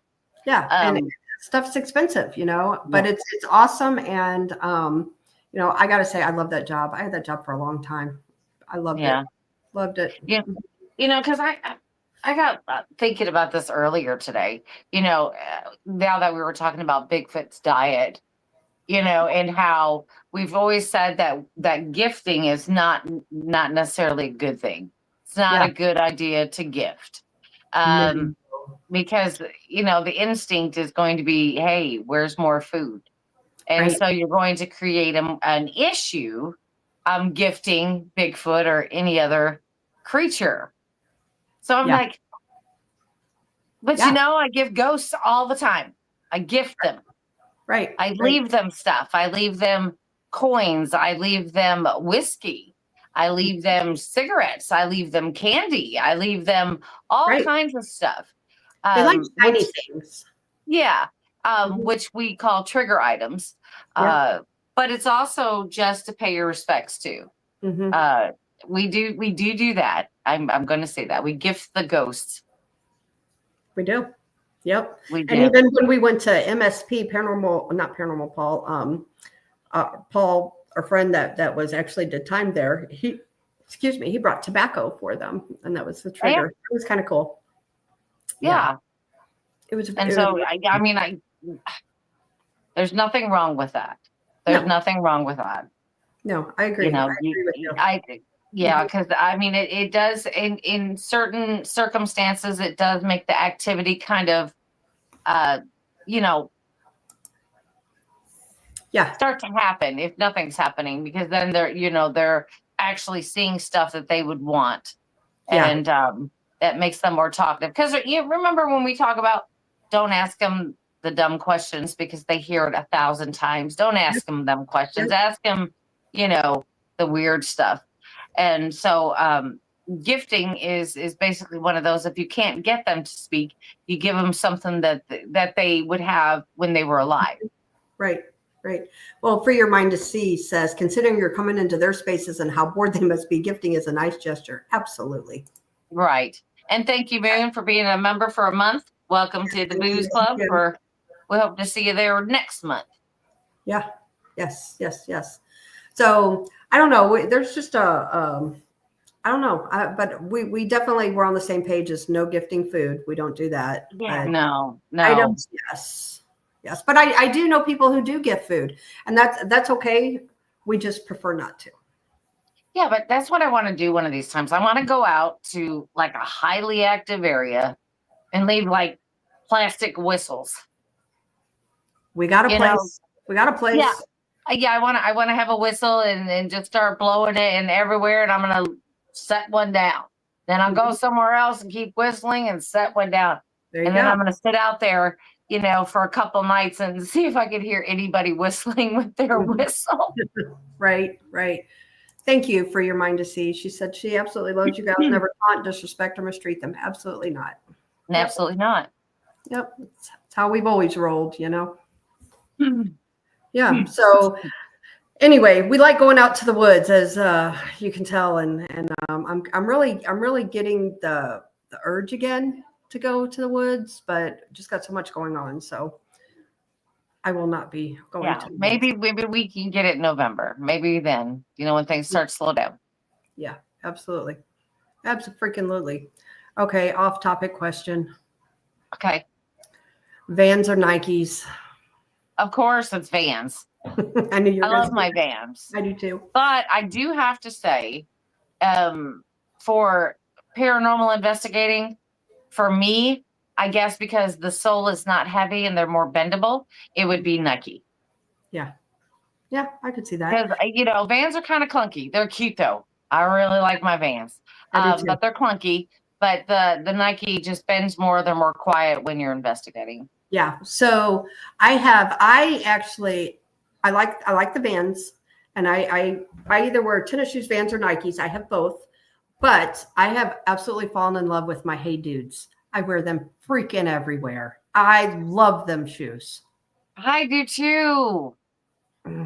Yeah. And stuff's expensive, but it's awesome. And, I got to say, I love that job. I had that job for a long time. I loved it. Loved it.
Yeah. Cause I got thinking about this earlier today, now that we were talking about Bigfoot's diet, and how we've always said that gifting is not necessarily a good thing. It's not a good idea to gift. Because, the instinct is going to be, hey, where's more food? And so you're going to create an issue gifting Bigfoot or any other creature. So I'm like, but I give ghosts all the time. I gift them.
Right.
I leave them stuff. I leave them coins. I leave them whiskey. I leave them cigarettes. I leave them candy. I leave them all kinds of stuff.
They like shiny things.
Yeah. Which we call trigger items. But it's also just to pay your respects to. We do that. I'm going to say that. We gift the ghosts.
We do. Yep.
We do.
And even when we went to MSP, Paul, our friend that was actually did time there, he brought tobacco for them. And that was the trigger. Yeah. It was kind of cool.
Yeah.
It was.
And so, there's nothing wrong with that. There's nothing wrong with that.
No, I agree. I agree with you.
Because it does in certain circumstances, it does make the activity kind of, start to happen if nothing's happening, because then they're actually seeing stuff that they would want, and that makes them more talkative. Because you remember when we talk about, don't ask them the dumb questions because they hear it 1,000 times. Don't ask them dumb questions. Ask them, the weird stuff. And so gifting is basically one of those, if you can't get them to speak, you give them something that they would have when they were alive.
Right. Well, Free Your Mind to See says, considering you're coming into their spaces and how bored they must be, gifting is a nice gesture. Absolutely.
Right. And thank you, Moon, for being a member for a month. Welcome to the Booze Club. We hope to see you there next month.
Yeah. Yes. So I don't know. There's just I don't know. But we definitely were on the same page as no gifting food. We don't do that.
Yeah. No.
Items, yes. But I do know people who do gift food, and that's okay. We just prefer not to.
Yeah, but that's what I want to do one of these times. I want to go out to like a highly active area and leave like plastic whistles.
We got a place. We got a place.
Yeah. Yeah, I want to have a whistle and just start blowing it and everywhere, and I'm gonna set one down. Then I'll go somewhere else and keep whistling and set one down,
There you
and then
go.
I'm gonna sit out there, for a couple nights and see if I could hear anybody whistling with their whistle.
Right, right. Thank you for your mind to see. She said she absolutely loves you guys. Never taunt, disrespect, or mistreat them. Absolutely not.
Absolutely not.
Yep. It's how we've always rolled, Yeah. So anyway, we like going out to the woods, as you can tell, and I'm really getting the urge again to go to the woods, but just got so much going on, so I will not be going
Yeah,
to the
maybe
woods.
we can get it in November. Maybe then, when things start to slow down.
Yeah, absolutely, absolutely. Okay, off topic question.
Okay.
Vans or Nikes?
Of course, it's Vans.
I knew you were
I
gonna
love
say
my
that.
Vans.
I do too.
But I do have to say, for paranormal investigating, for me, I guess because the sole is not heavy and they're more bendable, it would be Nike.
Yeah, I could see that.
Because Vans are kind of clunky. They're cute though. I really like my Vans,
I do too.
but they're clunky. But the Nike just bends more. They're more quiet when you're investigating.
Yeah. So I like the Vans, and I either wear tennis shoes, Vans, or Nikes. I have both, but I have absolutely fallen in love with my Hey Dudes. I wear them freaking everywhere. I love them shoes.
I do too.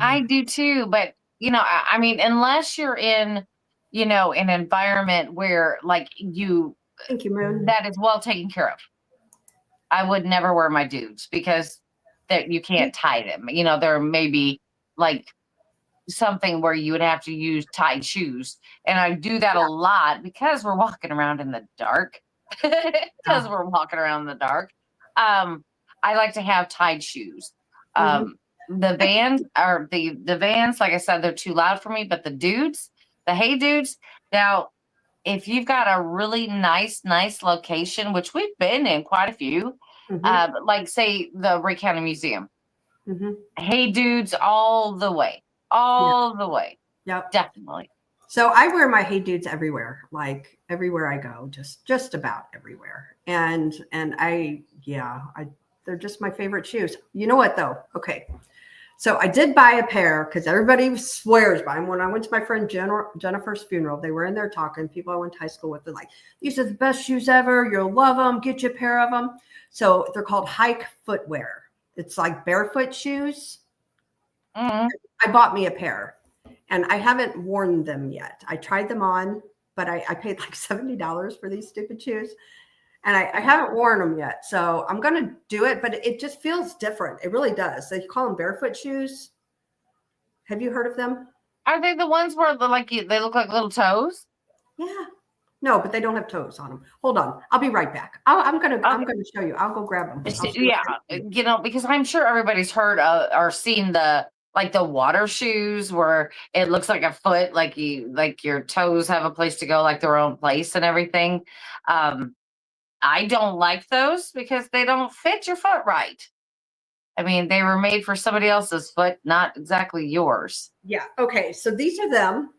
I do too. But I mean, unless you're in, an environment where
Thank you, Moon.
that is well taken care of, I would never wear my dudes because that you can't tie them. There may be like something where you would have to use tied shoes. And I do that a lot because we're walking around in the dark. Because we're walking around in the dark. I like to have tied shoes. The Vans are the Vans, like I said, they're too loud for me, but the Hey Dudes, now if you've got a really nice location, which we've been in quite a few, like say the Ray County Museum. Hey Dudes all the way. The way.
Yep.
Definitely.
So I wear my Hey Dudes everywhere, like everywhere I go, just about everywhere. And they're just my favorite shoes. You know what though? Okay. So I did buy a pair because everybody swears by them. When I went to my friend Jennifer's funeral, they were in there talking. People I went to high school with, they're like, these are the best shoes ever. You'll love them. Get you a pair of them. So they're called hike footwear. It's like barefoot shoes. I bought me a pair and I haven't worn them yet. I tried them on, but I paid like $70 for these stupid shoes. And I haven't worn them yet. So I'm going to do it, but it just feels different. It really does. They call them barefoot shoes. Have you heard of them?
Are they the ones where they look like little toes?
Yeah. No, but they don't have toes on them. Hold on. I'll be right back. I'm going to show you. I'll go grab them.
Yeah. Because I'm sure everybody's heard or seen the water shoes where it looks like a foot, like your toes have a place to go, like their own place and everything. I don't like those because they don't fit your foot right. I mean, they were made for somebody else's foot, not exactly yours.
Yeah. Okay. So these are them.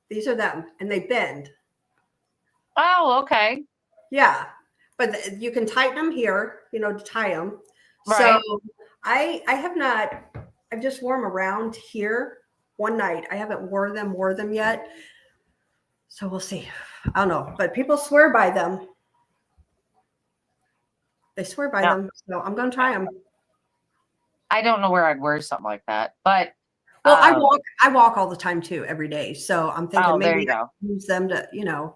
These are them, and they bend.
Oh, okay.
Yeah. But you can tighten them here, to tie them.
Right.
So I've just worn them around here one night. I haven't wore them yet. So we'll see. I don't know, but people swear by them. They swear by them. So I'm going to try them. I
don't know where I'd wear something like that, but
well, I walk all the time too, every day. So I'm thinking maybe I use them to, do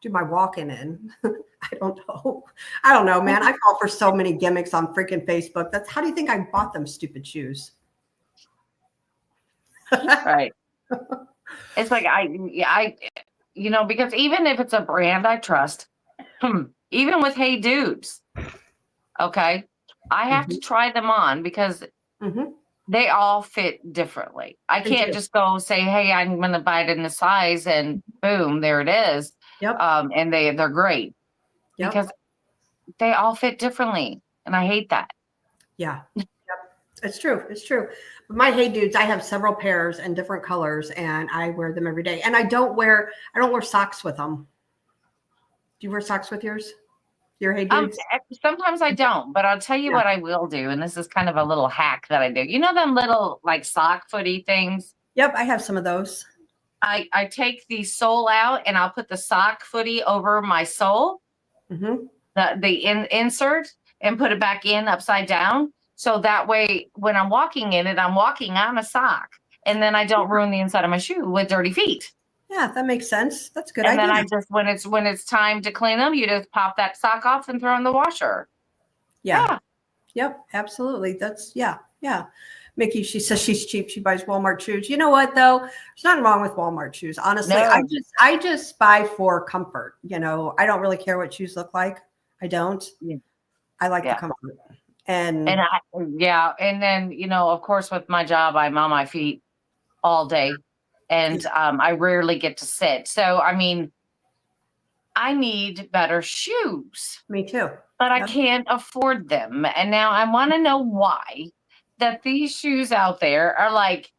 my walking in. I don't know, man. I fall for so many gimmicks on freaking Facebook. How do you think I bought them stupid shoes?
Right. It's like because even if it's a brand I trust, even with Hey Dudes, okay, I have to try them on because they all fit differently. I can't just go say, hey, I'm going to buy it in the size and boom, there it is.
Yep.
And they're great because they all fit differently. And I hate that.
Yeah. Yep. It's true. It's true. But my Hey Dudes, I have several pairs and different colors, and I wear them every day. And I don't wear socks with them. Do you wear socks with yours? Your Hey Dudes?
Sometimes I don't, but I'll tell you what I will do. And this is kind of a little hack that I do. You know, them little like sock footy things?
Yep. I have some of those.
I take the sole out and I'll put the sock footy over my sole, the insert, and put it back in upside down. So that way, when I'm walking in it, I'm walking on a sock, and then I don't ruin the inside of my shoe with dirty feet.
Yeah, that makes sense. That's a good.
And
idea.
then I just when it's time to clean them, you just pop that sock off and throw in the washer.
Yeah. Yep. Absolutely. That's yeah. Mickey, she says she's cheap. She buys Walmart shoes. You know what though? There's nothing wrong with Walmart shoes. Honestly,
No.
I just buy for comfort. You know, I don't really care what shoes look like. I don't.
Yeah.
I like the comfort. And
then you know, of course, with my job, I'm on my feet all day, and I rarely get to sit. So I mean, I need better shoes.
Me too.
But I can't afford them, and now I want to know why that these shoes out there are like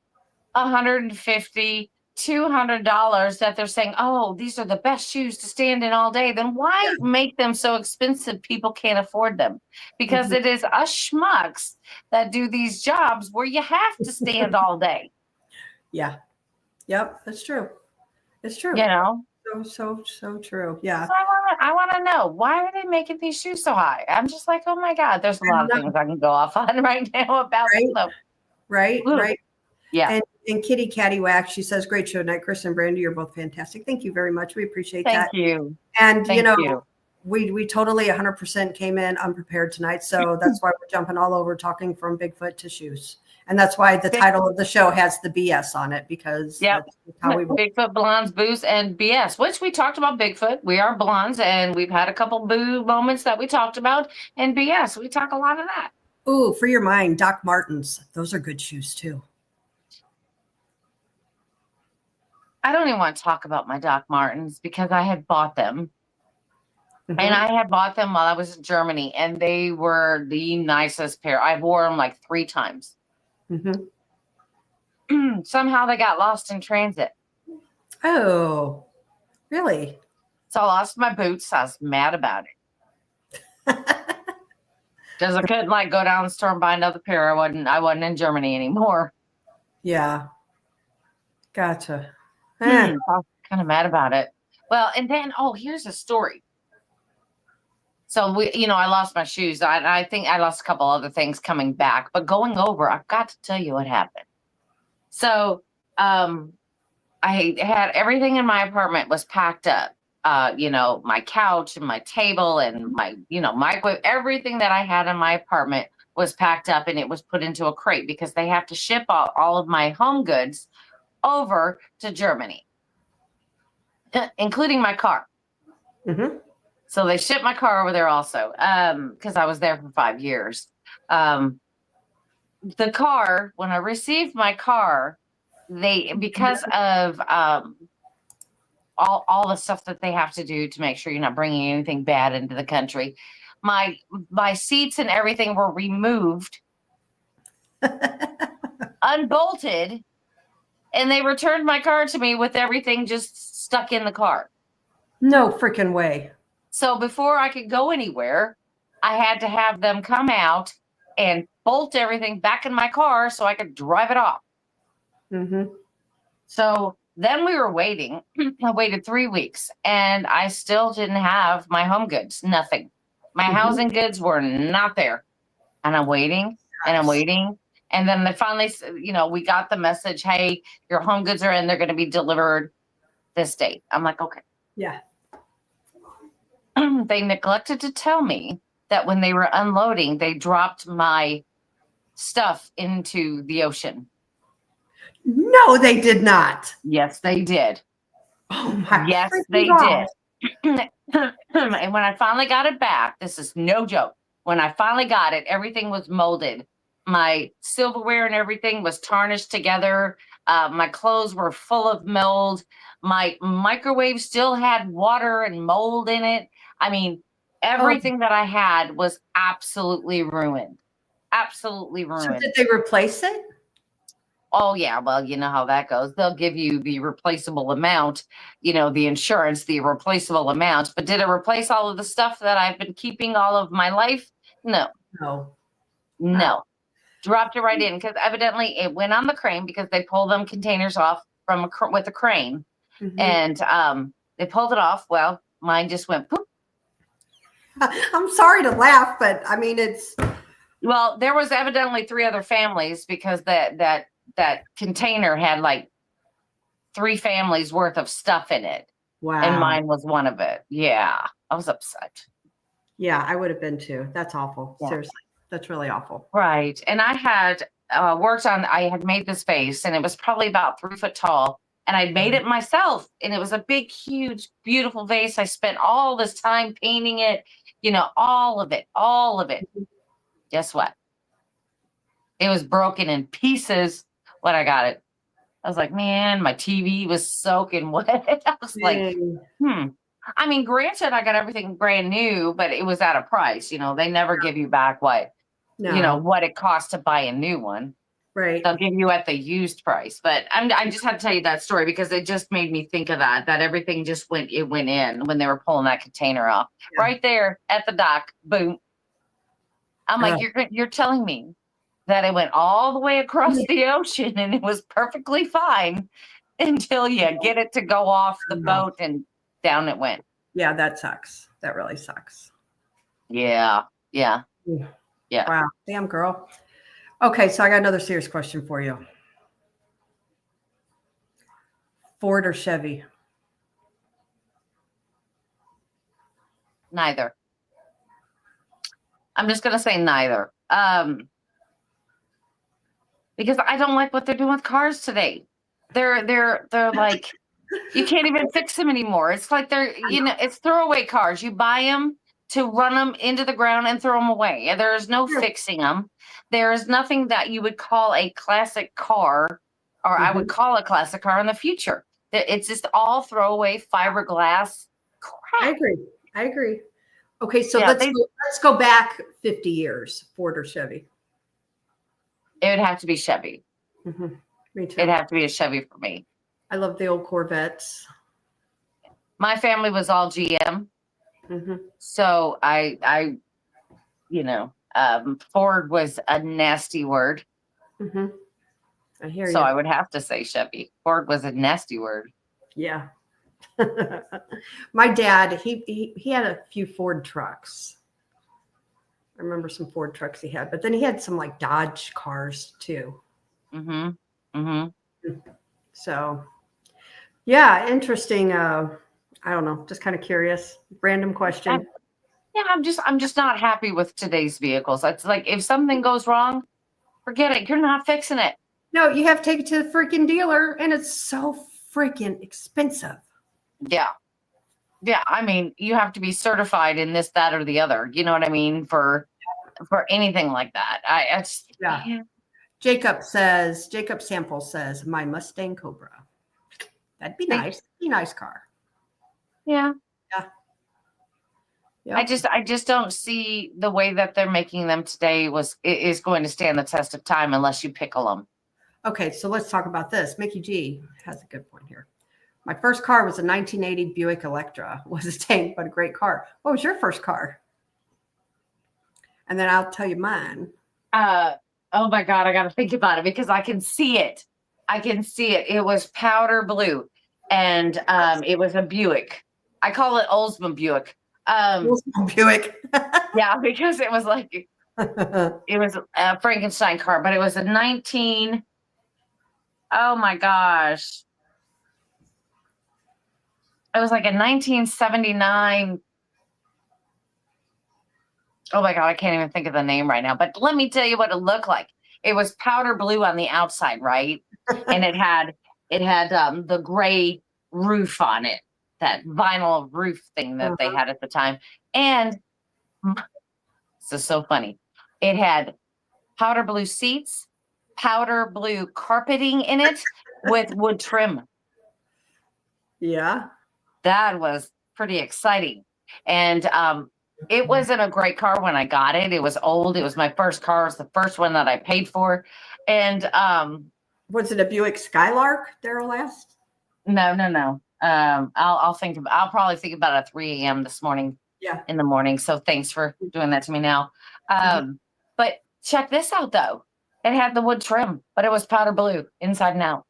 $150, $200 that they're saying, oh, these are the best shoes to stand in all day. Then why make them so expensive people can't afford them? Because it is us schmucks that do these jobs where you have to stand all day.
Yeah. Yep. That's true. It's true.
You know?
So true. Yeah.
So I want to know, why are they making these shoes so high? I'm just like, oh my God, there's a lot of things I can go off on right now about them.
Right.
Yeah.
And Kitty Cattywack, she says, great show tonight. Chris and Brandy, you're both fantastic. Thank you very much. We appreciate that.
Thank you.
And, we totally 100% came in unprepared tonight. So that's why we're jumping all over talking from Bigfoot to shoes. And that's why the title of the show has the BS on it, because that's how we
Bigfoot, blondes, booze, and BS, which we talked about Bigfoot. We are blondes, and we've had a couple boo moments that we talked about. And BS, we talk a lot of that.
Ooh, for your mind, Doc Martens. Those are good shoes too.
I don't even want to talk about my Doc Martens because I had bought them. And I had bought them while I was in Germany, and they were the nicest pair. I wore them like 3 times. Somehow they got lost in transit.
Oh, really?
So I lost my boots. I was mad about it. Because I couldn't like go down the store and buy another pair. I wasn't in Germany anymore.
Yeah. Gotcha.
I was kind of mad about it. Well, and then here's a story. So I lost my shoes. I think I lost a couple other things coming back, but going over, I've got to tell you what happened. So, I had everything in my apartment was packed up. My couch and my table and my, microwave, everything that I had in my apartment was packed up, and it was put into a crate because they have to ship all of my home goods over to Germany, including my car. So they shipped my car over there also, because I was there for 5 years. The car, when I received my car, because of all the stuff that they have to do to make sure you're not bringing anything bad into the country, my seats and everything were removed, unbolted, and they returned my car to me with everything just stuck in the car.
No freaking way.
So before I could go anywhere, I had to have them come out and bolt everything back in my car so I could drive it off. So then we were waiting. I waited 3 weeks, and I still didn't have my home goods. Nothing. My housing goods were not there. And I'm waiting, and I'm waiting. And then they finally, we got the message, hey, your home goods are in. They're going to be delivered this date. I'm like, okay.
Yeah.
They neglected to tell me that when they were unloading, they dropped my stuff into the ocean.
No, they did not.
Yes, they did.
Oh my!
Yes, they did. And when I finally got it back, this is no joke. When I finally got it, everything was molded. My silverware and everything was tarnished together. My clothes were full of mold. My microwave still had water and mold in it. I mean, everything that I had was absolutely ruined. absolutely
So
ruined.
did they replace it?
Oh yeah, well, you know how that goes. They'll give you the replaceable amount, the insurance, the replaceable amount. But did it replace all of the stuff that I've been keeping all of my life? No,
No.
no. Dropped it right in because evidently it went on the crane because they pull them containers off with a crane,
Mhm.
and they pulled it off. Well, mine just went poop.
I'm sorry to laugh, but I mean it's.
Well, there was evidently 3 other families because that container had like 3 families worth of stuff in it.
Wow.
And mine was one of it. Yeah. I was upset.
Yeah, I would have been too. That's awful.
Yeah.
Seriously. That's really awful.
Right. And I had I had made this vase and it was probably about 3 foot tall. And I made it myself. And it was a big, huge, beautiful vase. I spent all this time painting it, all of it. Guess what? It was broken in pieces when I got it. I was like, man, my TV was soaking wet. I was like, I mean, granted, I got everything brand new, but it was at a price. They never give you back what it costs to buy a new one.
Right.
They'll give you at the used price. But I just had to tell you that story because it just made me think of that everything just went in when they were pulling that container off. Yeah. Right there at the dock. Boom. I'm like, you're telling me that it went all the way across the ocean and it was perfectly fine until you get it to go off the boat and down it went.
Yeah, that sucks. That really sucks.
Yeah. Yeah. Yeah.
Wow. Damn, girl. Okay, so I got another serious question for you. Ford or Chevy?
Neither. I'm just going to say neither. Because I don't like what they're doing with cars today. They're like, you can't even fix them anymore. It's like it's throwaway cars. You buy them to run them into the ground and throw them away. And there is no fixing them. There is nothing that you would call a classic car, or I would call a classic car in the future. It's just all throwaway fiberglass crap.
I agree. Okay, so let's go back 50 years. Ford or Chevy?
It would have to be Chevy.
Mm-hmm. Me too.
It'd have to be a Chevy for me.
I love the old Corvettes.
My family was all GM.
Mm-hmm.
So I Ford was a nasty word.
Mm-hmm. I hear you.
So I would have to say Chevy. Ford was a nasty word.
Yeah. My dad, he had a few Ford trucks. I remember some Ford trucks he had, but then he had some like Dodge cars too.
Mm-hmm. Mm-hmm.
So yeah, interesting. I don't know, just kind of curious. Random question.
Yeah, I'm just not happy with today's vehicles. It's like if something goes wrong, forget it. You're not fixing it.
No, you have to take it to the freaking dealer, and it's so freaking expensive.
Yeah. Yeah, I mean, you have to be certified in this, that, or the other. You know what I mean? For anything like that.
Jacob Sample says, my Mustang Cobra. That'd be nice. Be a nice car.
Yeah.
Yeah. Yep.
I just don't see the way that they're making them today is going to stand the test of time unless you pickle them.
Okay, so let's talk about this. Mickey G has a good point here. My first car was a 1980 Buick Electra. It was a tank, but a great car. What was your first car? And then I'll tell you mine.
Oh my God, I got to think about it because I can see it. It was powder blue, and it was a Buick. I call it Oldsmobile Buick.
Oldsmobile Buick.
Yeah, because it was like it was a Frankenstein car, but it was a 19. Oh my gosh. It was like a 1979. Oh my God, I can't even think of the name right now. But let me tell you what it looked like. It was powder blue on the outside, right? And it had the gray roof on it, that vinyl roof thing that they had at the time. And this is so funny. It had powder blue seats, powder blue carpeting in it with wood trim.
Yeah.
That was pretty exciting. And It wasn't a great car when I got it. It was old. It was my first car. It was the first one that I paid for. And
Was it a Buick Skylark, Daryl asked?
no. I'll probably think about it at 3 a.m. this morning.
Yeah.
In the morning. So thanks for doing that to me now. But check this out though. It had the wood trim, but it was powder blue inside and out.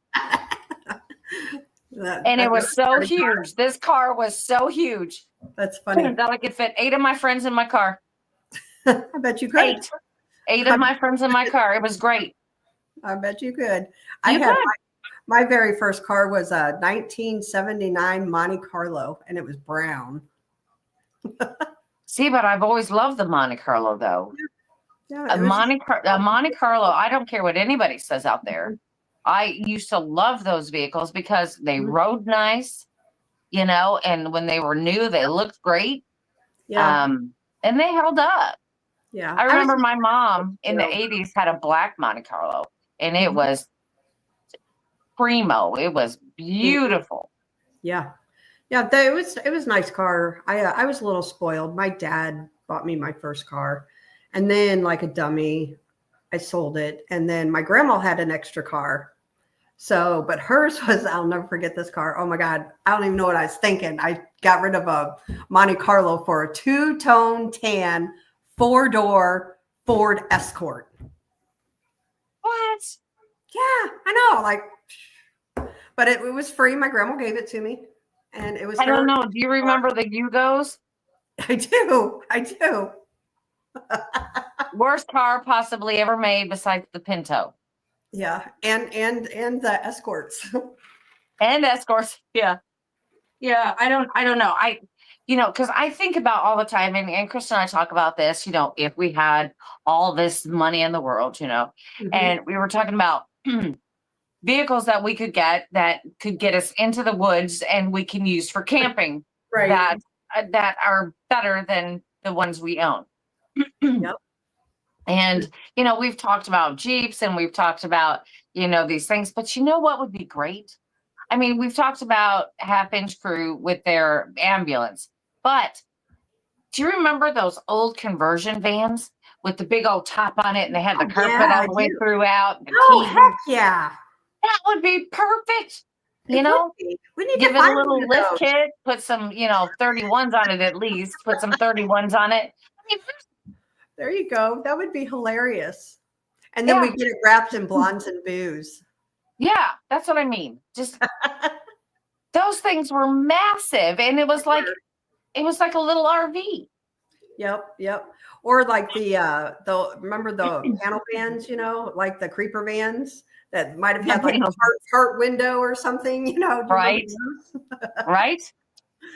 And it was so huge. This car was so huge.
That's funny.
That I could fit 8 of my friends in my car.
I bet you could.
8 of my friends in my car. It was great.
I bet you could. I had my very first car was a 1979 Monte Carlo, and it was brown.
See, but I've always loved the Monte Carlo, though.
Yeah,
A Monte Carlo, I don't care what anybody says out there. I used to love those vehicles because they rode nice, and when they were new, they looked great.
Yeah.
And they held up.
Yeah.
I remember my mom in the 80s had a black Monte Carlo, and it was primo. It was beautiful.
Yeah. Yeah, it was a nice car. I was a little spoiled. My dad bought me my first car, and then like a dummy, I sold it. And then my grandma had an extra car. So, but hers was, I'll never forget this car. Oh my God. I don't even know what I was thinking. I got rid of a Monte Carlo for a 2-tone tan, 4-door Ford Escort.
What?
Yeah, I know. But it was free. My grandma gave it to me. And it was
I don't know. Do you remember the Yugos?
I do.
Worst car possibly ever made besides the Pinto.
Yeah. And the Escorts.
And Escorts. Yeah. Yeah. I don't know. Because I think about all the time, and Chris and I talk about this, if we had all this money in the world, and we were talking about vehicles that we could get that could get us into the woods and we can use for camping
Right.
that are better than the ones we own.
Yep.
And, we've talked about Jeeps and we've talked about, these things, but you know what would be great? I mean, we've talked about Half Inch Crew with their ambulance, but do you remember those old conversion vans with the big old top on it and they had the carpet all the way throughout?
Oh, heck yeah.
That would be perfect.
We need
Give
to
it a
find
little
one of
lift
those.
kit, put some, 31s on it at least, put some 31s on it. I mean,
There you go. That would be hilarious. And then we get it wrapped in blondes and booze.
yeah, that's what I mean. Just those things were massive. And it was like a little RV.
Yep. Or like the remember the panel vans, like the creeper vans that might have had like a heart window or something,
Right. Right.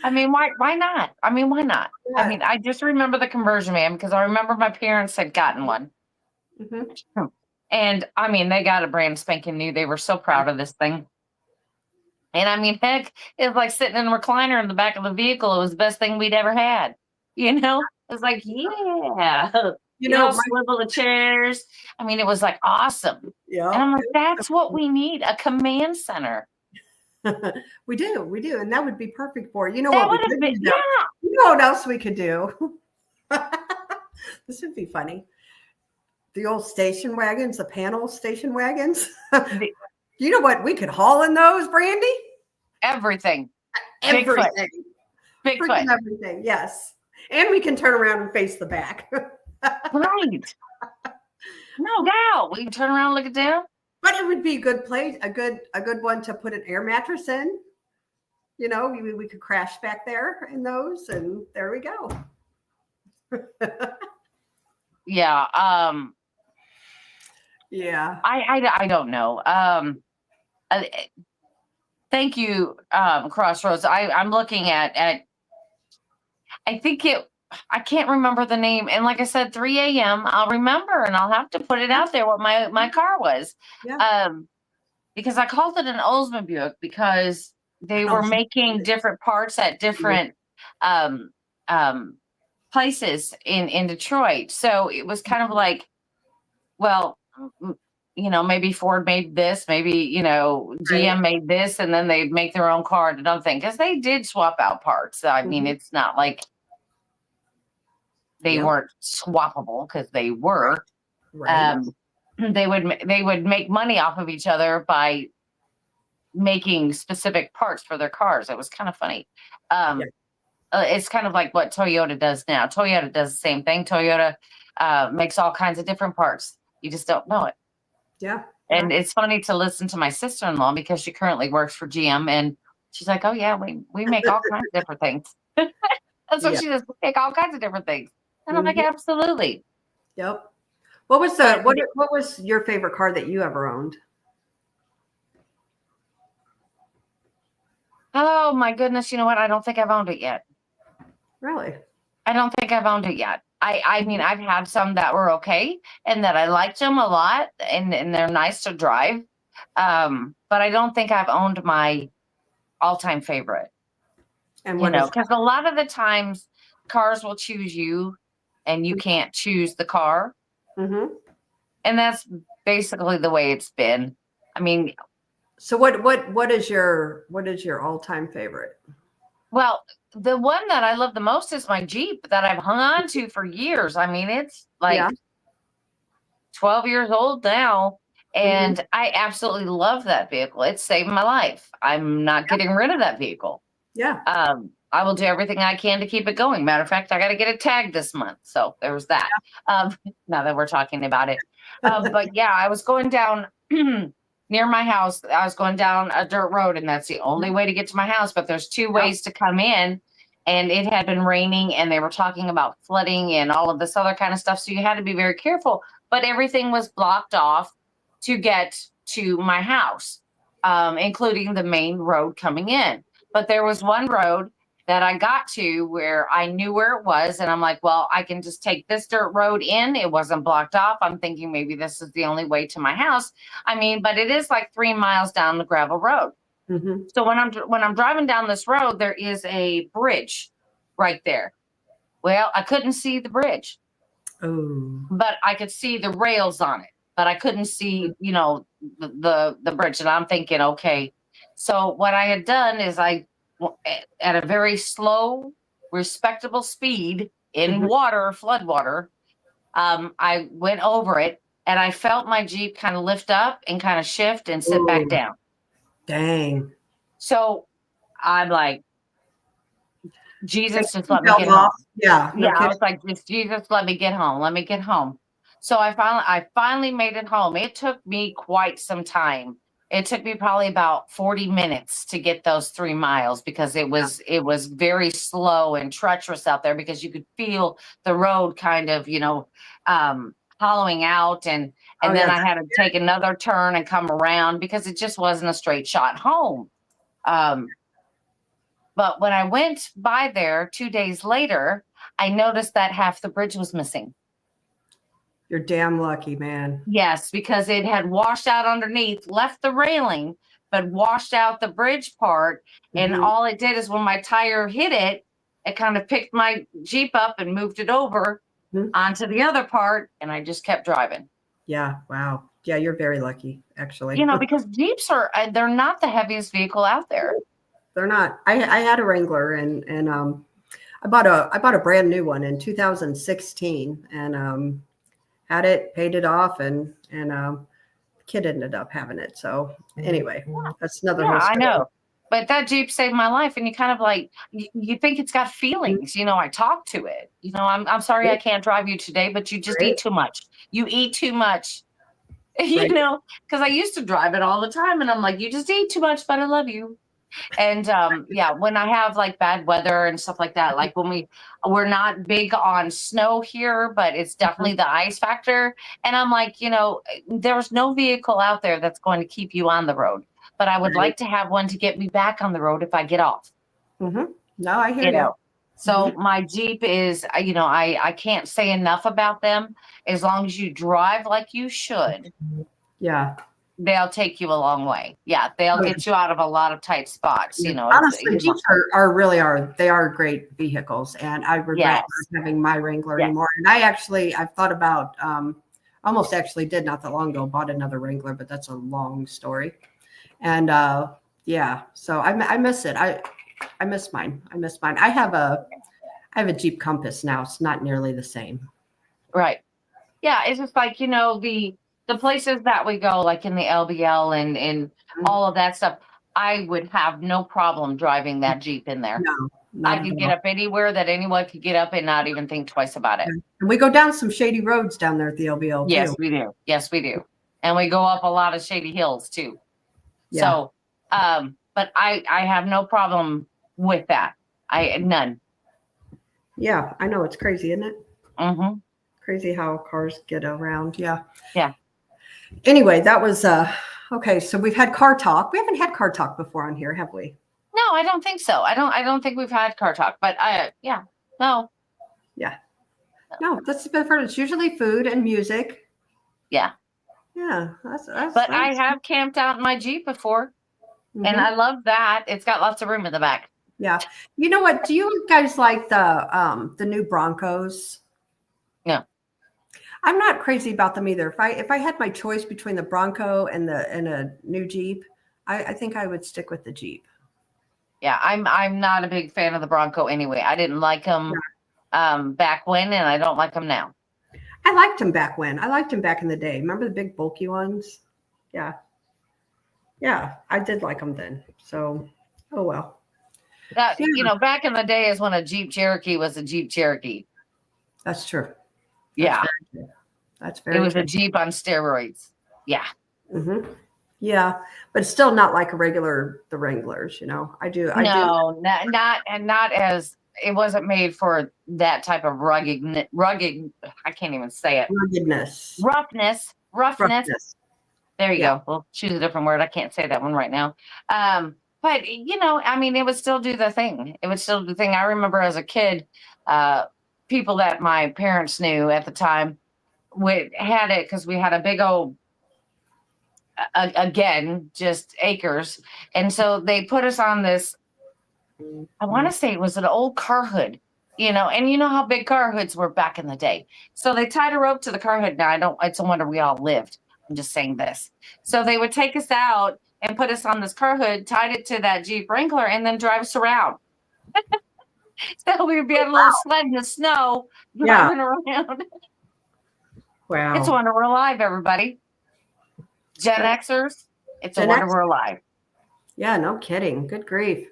I mean, why not?
Yeah.
I mean, I just remember the conversion van because I remember my parents had gotten one.
Mm-hmm.
And I mean, they got a brand spanking new. They were so proud of this thing. And I mean, heck, it was like sitting in a recliner in the back of the vehicle. It was the best thing we'd ever had. It was like, yeah. Swivel the chairs. I mean, it was like awesome.
Yeah.
And I'm like, that's what we need, a command center.
We do. And that would be perfect for it.
That would have been, yeah.
You know what else we could do? This would be funny. The old station wagons, the panel station wagons. You know what we could haul in those, Brandy?
Everything.
Everything.
Bigfoot.
Freaking everything. Yes. And we can turn around and face the back.
Right. No doubt. We can turn around and look it down.
But it would be a good place, a good one to put an air mattress in. We could crash back there in those, and there we go.
Yeah.
Yeah.
I don't know. Thank you, Crossroads. I'm looking at I think I can't remember the name. And like I said, 3 a.m. I'll remember and I'll have to put it out there what my car was.
Yeah.
Because I called it an Oldsmobile because they were making different parts at different places in Detroit. So it was kind of like, well, maybe Ford made this, maybe, GM made this, and then they'd make their own car and another thing. Because they did swap out parts. I mean, it's not like They
Yep.
weren't swappable because they were.
Right.
They would make money off of each other by making specific parts for their cars. It was kind of funny. It's kind of like what Toyota does now. Toyota does the same thing. Toyota makes all kinds of different parts. You just don't know it.
Yeah.
And it's funny to listen to my sister-in-law because she currently works for GM, and she's like, "Oh yeah, we make all kinds of different things." That's what
Yeah.
she does. We make all kinds of different things, and I'm like,
Mhm.
"Absolutely."
Yep. What was
But
what was your favorite car that you ever owned?
oh my goodness, you know what? I don't think I've owned it yet.
Really?
I don't think I've owned it yet. I mean, I've had some that were okay and that I liked them a lot, and they're nice to drive. But I don't think I've owned my all-time favorite.
And
You
what
know,
is
because a lot of the times cars will choose you and you can't choose the car.
mm-hmm.
And that's basically the way it's been. I mean,
So what is your all-time favorite?
well, the one that I love the most is my Jeep that I've hung on to for years. I mean, it's like
Yeah.
12 years old now,
Mm-hmm.
and I absolutely love that vehicle. It saved my life. I'm not getting rid of that vehicle.
Yeah.
I will do everything I can to keep it going. Matter of fact, I got to get it tagged this month. So there's that. Now that we're talking about it. But yeah, I was going down near my house. I was going down a dirt road, and that's the only way to get to my house. But there's two ways to come in, and it had been raining, and they were talking about flooding and all of this other kind of stuff. So you had to be very careful. But everything was blocked off to get to my house, including the main road coming in. But there was one road that I got to where I knew where it was. And I'm like, well, I can just take this dirt road in. It wasn't blocked off. I'm thinking maybe this is the only way to my house. I mean, but it is like 3 miles down the gravel road.
Mm-hmm.
So when I'm driving down this road, there is a bridge right there. Well, I couldn't see the bridge,
Oh.
but I could see the rails on it, but I couldn't see, you know, the bridge. And I'm thinking, okay. So what I had done is at a very slow, respectable speed in water, flood water, I went over it, and I felt my Jeep kind of lift up and kind of shift and sit back down.
Dang.
So I'm like, Jesus, just let me get home.
Yeah. No
I
kidding.
was like, just Jesus, let me get home. Let me get home. So I finally made it home. It took me quite some time. It took me probably about 40 minutes to get those 3 miles because it was very slow and treacherous out there because you could feel the road kind of, you know, hollowing out, and then I had to take another turn and come around because it just wasn't a straight shot home. But when I went by there 2 days later, I noticed that half the bridge was missing.
You're damn lucky, man.
Yes, because it had washed out underneath, left the railing, but washed out the bridge part. And all it did is when my tire hit it, it kind of picked my Jeep up and moved it over onto the other part. And I just kept driving.
Yeah. Wow. Yeah. You're very lucky, actually.
You know, because Jeeps they're not the heaviest vehicle out there.
They're not. I had a Wrangler, and I bought a brand new one in 2016, and had it, paid it off, and the kid ended up having it. So anyway, that's another.
Yeah,
whole story.
I know. But that Jeep saved my life, and you kind of like you think it's got feelings. You know, I talk to it. You know, I'm sorry I can't drive you today, but you just eat too much. You eat too much. You know, because I used to drive it all the time, and I'm like, you just eat too much, but I love you. And yeah, when I have like bad weather and stuff like that, like when we're not big on snow here, but it's definitely the ice factor. And I'm like, you know, there's no vehicle out there that's going to keep you on the road, but I would like to have one to get me back on the road if I get off.
No, I hear you.
So my Jeep is, you know, I can't say enough about them. As long as you drive like you should.
Yeah.
They'll take you a long way. Yeah, they'll get you out of a lot of tight spots. You know,
honestly, Jeeps are great vehicles, and I regret not having my Wrangler anymore. And I've thought about almost actually did not that long ago bought another Wrangler, but that's a long story. And so I miss it. I miss mine. I have I have a Jeep Compass now. It's not nearly the same.
Right. Yeah, it's just like, the places that we go, like in the LBL and all of that stuff, I would have no problem driving that Jeep in there.
No,
I
not
could
at
get
all.
up anywhere that anyone could get up and not even think twice about it.
And we go down some shady roads down there at the LBL
Yes,
too.
we do. Yes, we do. And we go up a lot of shady hills too.
Yeah.
So, but I have no problem with that. None.
Yeah, I know, it's crazy, isn't it?
Mm-hmm.
Crazy how cars get around. Yeah.
Yeah.
Anyway, that was okay. So we've had car talk. We haven't had car talk before on here, have we?
No, I don't think so. I don't think we've had car talk, but no.
Yeah. No, that's the first. It's usually food and music.
Yeah.
Yeah.
But I have camped out in my Jeep before, and I love that. It's got lots of room in the back.
Yeah. You know what? Do you guys like the new Broncos?
No.
I'm not crazy about them either. If I had my choice between the Bronco and a new Jeep, I think I would stick with the Jeep.
Yeah, I'm not a big fan of the Bronco anyway. I didn't like them back when, and I don't like them now.
I liked them back when. I liked them back in the day. Remember the big bulky ones? Yeah. Yeah, I did like them then. So, oh well.
That back in the day is when a Jeep Cherokee was a Jeep Cherokee.
That's true.
Yeah.
That's very
It was
true.
a Jeep on steroids. Yeah.
Mm-hmm. Yeah, but it's still not like the Wranglers, I do.
Not as it wasn't made for that type of rugged. I can't even say it.
Ruggedness.
Roughness. There you go. We'll choose a different word. I can't say that one right now. But it would still do the thing. It would still do the thing. I remember as a kid, people that my parents knew at the time had it because we had a big old, again, just acres. And so they put us on this, I want to say it was an old car hood, and you know how big car hoods were back in the day. So they tied a rope to the car hood. Now, it's a wonder we all lived. I'm just saying this. So they would take us out and put us on this car hood, tied it to that Jeep Wrangler, and then drive us around. So we would be on a little sled in the snow driving around.
Wow.
It's a wonder we're alive, everybody. Gen Xers, it's a wonder we're alive.
Yeah, no kidding. Good grief.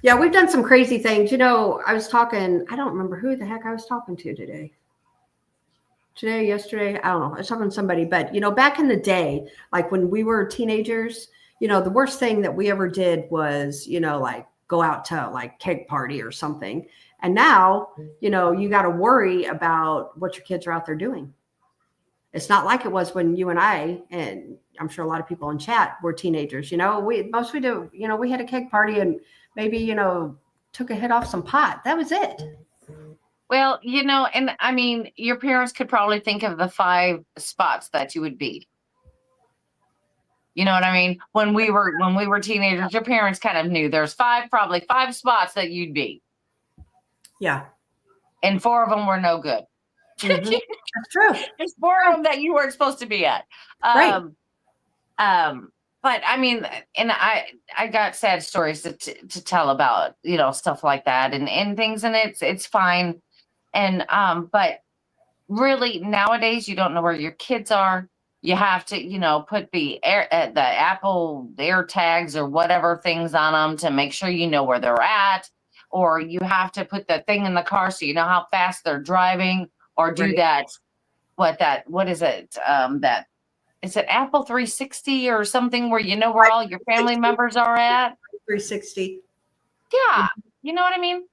Yeah, we've done some crazy things. I was talking, I don't remember who the heck I was talking to today. Yesterday, I don't know. I was talking to somebody, but back in the day, like when we were teenagers, the worst thing that we ever did was, like go out to like cake party or something. And now, you got to worry about what your kids are out there doing. It's not like it was when you and I, and I'm sure a lot of people in chat were teenagers, we had a cake party and maybe, took a hit off some pot. That was it.
Well, and I mean, your parents could probably think of the 5 spots that you would be. You know what I mean? When we were teenagers, your parents kind of knew there's probably 5 spots that you'd be.
Yeah.
And 4 of them were no good.
Mm-hmm. That's true.
There's 4 of them that you weren't supposed to be at.
Right.
But I mean, and I got sad stories to tell about, stuff like that and things, and it's fine. And but really nowadays you don't know where your kids are. You have to, put the Apple Air tags or whatever things on them to make sure you know where they're at, or you have to put the thing in the car so you know how fast they're driving, or do that. What is it? Is it Apple 360 or something where you know where all your family members are at?
360.
Yeah. You know what I mean?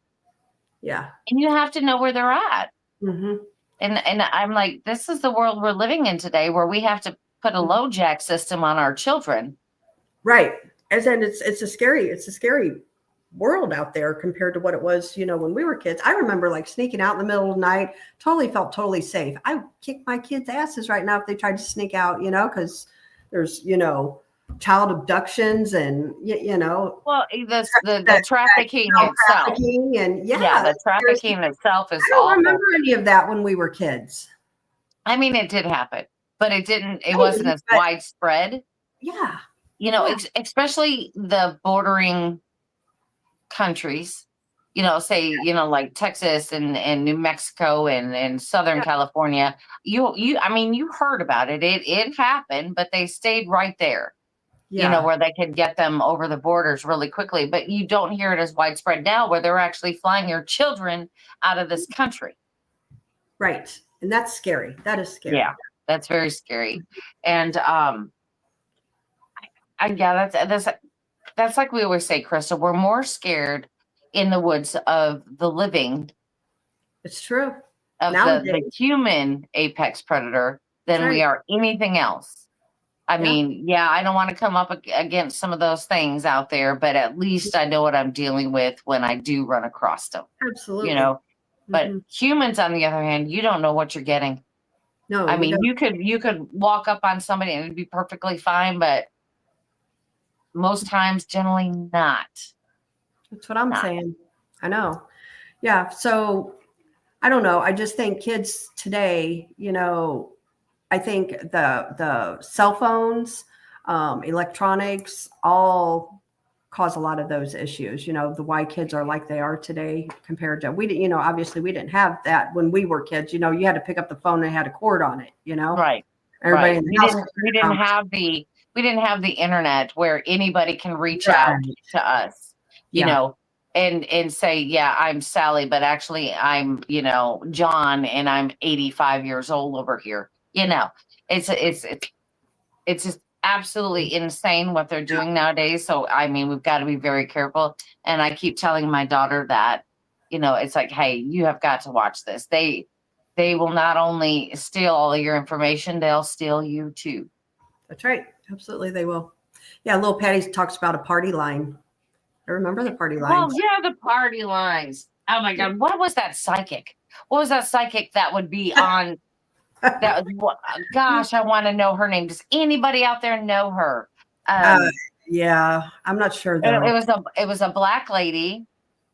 Yeah.
And you have to know where they're at.
Mm-hmm.
And I'm like, this is the world we're living in today, where we have to put a low jack system on our children.
Right. And then it's a scary world out there compared to what it was, when we were kids. I remember like sneaking out in the middle of the night, felt totally safe. I would kick my kids' asses right now if they tried to sneak out, because there's, child abductions and,
Well, the trafficking itself. The trafficking itself is
I don't
awful.
remember any of that when we were kids.
I mean, it did happen, but it wasn't as widespread.
Yeah.
Especially the bordering countries. say, like Texas and New Mexico and Southern California, I mean, you heard about it. It happened, but they stayed right there, where they could get them over the borders really quickly. But you don't hear it as widespread now where they're actually flying your children out of this country.
Right. And that's scary. That is scary.
Yeah, that's very scary. And that's like we always say, Krista, we're more scared in the woods of the living.
It's true.
Of the human apex predator than we are anything else. I mean, I don't want to come up against some of those things out there, but at least I know what I'm dealing with when I do run across them.
Absolutely.
But humans, on the other hand, you don't know what you're getting.
No,
I mean, you could walk up on somebody and it'd be perfectly fine, but most times, generally not.
That's what I'm saying. I know. Yeah. So I don't know. I just think kids today, I think the cell phones, electronics, all cause a lot of those issues. The why kids are like they are today compared to obviously we didn't have that when we were kids. You had to pick up the phone and it had a cord on it.
Right.
Everybody in the house.
We didn't have the internet where anybody can reach out to us, and say, I'm Sally, but actually I'm, John, and I'm 85 years old over here. It's just absolutely insane what they're doing nowadays. So, I mean, we've got to be very careful. And I keep telling my daughter that, it's like, hey, you have got to watch this. They will not only steal all of your information, they'll steal you too.
That's right. Absolutely, they will. Yeah, little Patty talks about a party line. I remember the party lines.
Oh, yeah, the party lines. Oh, my God. What was that psychic? What was that psychic that would be on? Gosh, I want to know her name. Does anybody out there know her?
Yeah, I'm not sure, though.
It was a black lady,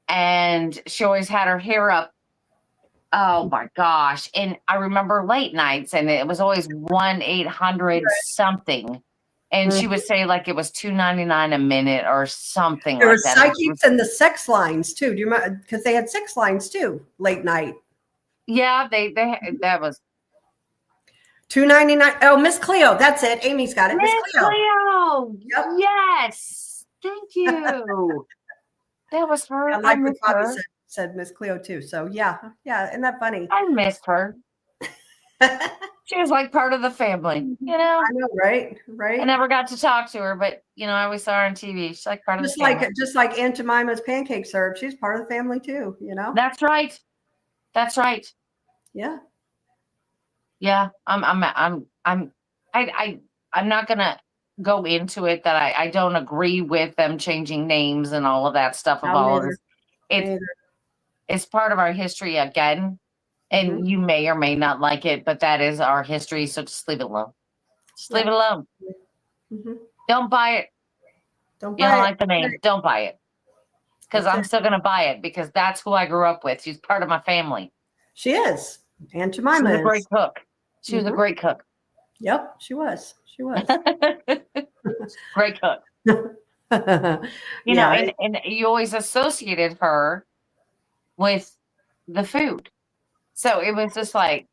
and she always had her hair up. Oh, my gosh. And I remember late nights, and it was always 1-800 something. And she would say like it was $2.99 a minute or something.
There
like
were
that.
psychics and the sex lines too. Do you remember? Because they had sex lines too, late night.
Yeah, that was
$2.99. Oh, Miss Cleo, that's it. Amy's got it.
Miss Cleo.
Yep.
Yes, thank you. That was her.
I like what Bobby said Miss Cleo too. So yeah, isn't that funny?
I missed her. She was like part of the family,
I know, right?
I never got to talk to her, but I always saw her on TV. She's like part of the family.
Just like Aunt Jemima's pancake syrup, she's part of the family too.
That's right. That's right.
Yeah.
Yeah. I'm not gonna go into it that I don't agree with them changing names and all of that stuff. Of all of this, it's part of our history again. And you may or may not like it, but that is our history. So just leave it alone. Just leave it alone.
Mm-hmm.
Don't buy it. You don't like the name. Don't buy it. Because I'm still going to buy it because that's who I grew up with. She's part of my family.
She is. Aunt Jemima.
She was a great cook. She was a great cook.
Yep, she was. She was.
Great cook. And you always associated her with the food. So it was just like,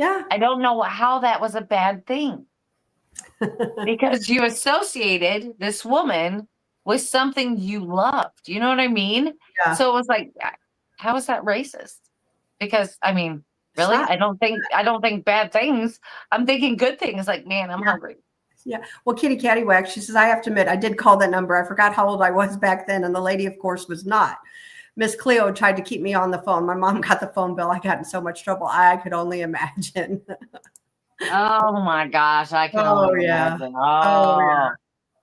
I don't know how that was a bad thing. Because you associated this woman with something you loved. You know what I mean? Yeah. So it was like, how is that racist? Because I mean, really, I don't think bad things. I'm thinking good things. Like, man, I'm hungry.
Yeah. Well, Kitty Cattywack, she says, I have to admit, I did call that number. I forgot how old I was back then. And the lady, of course, was not. Miss Cleo tried to keep me on the phone. My mom got the phone bill. I got in so much trouble. I could only imagine.
Oh my gosh. I can only imagine. Oh, yeah.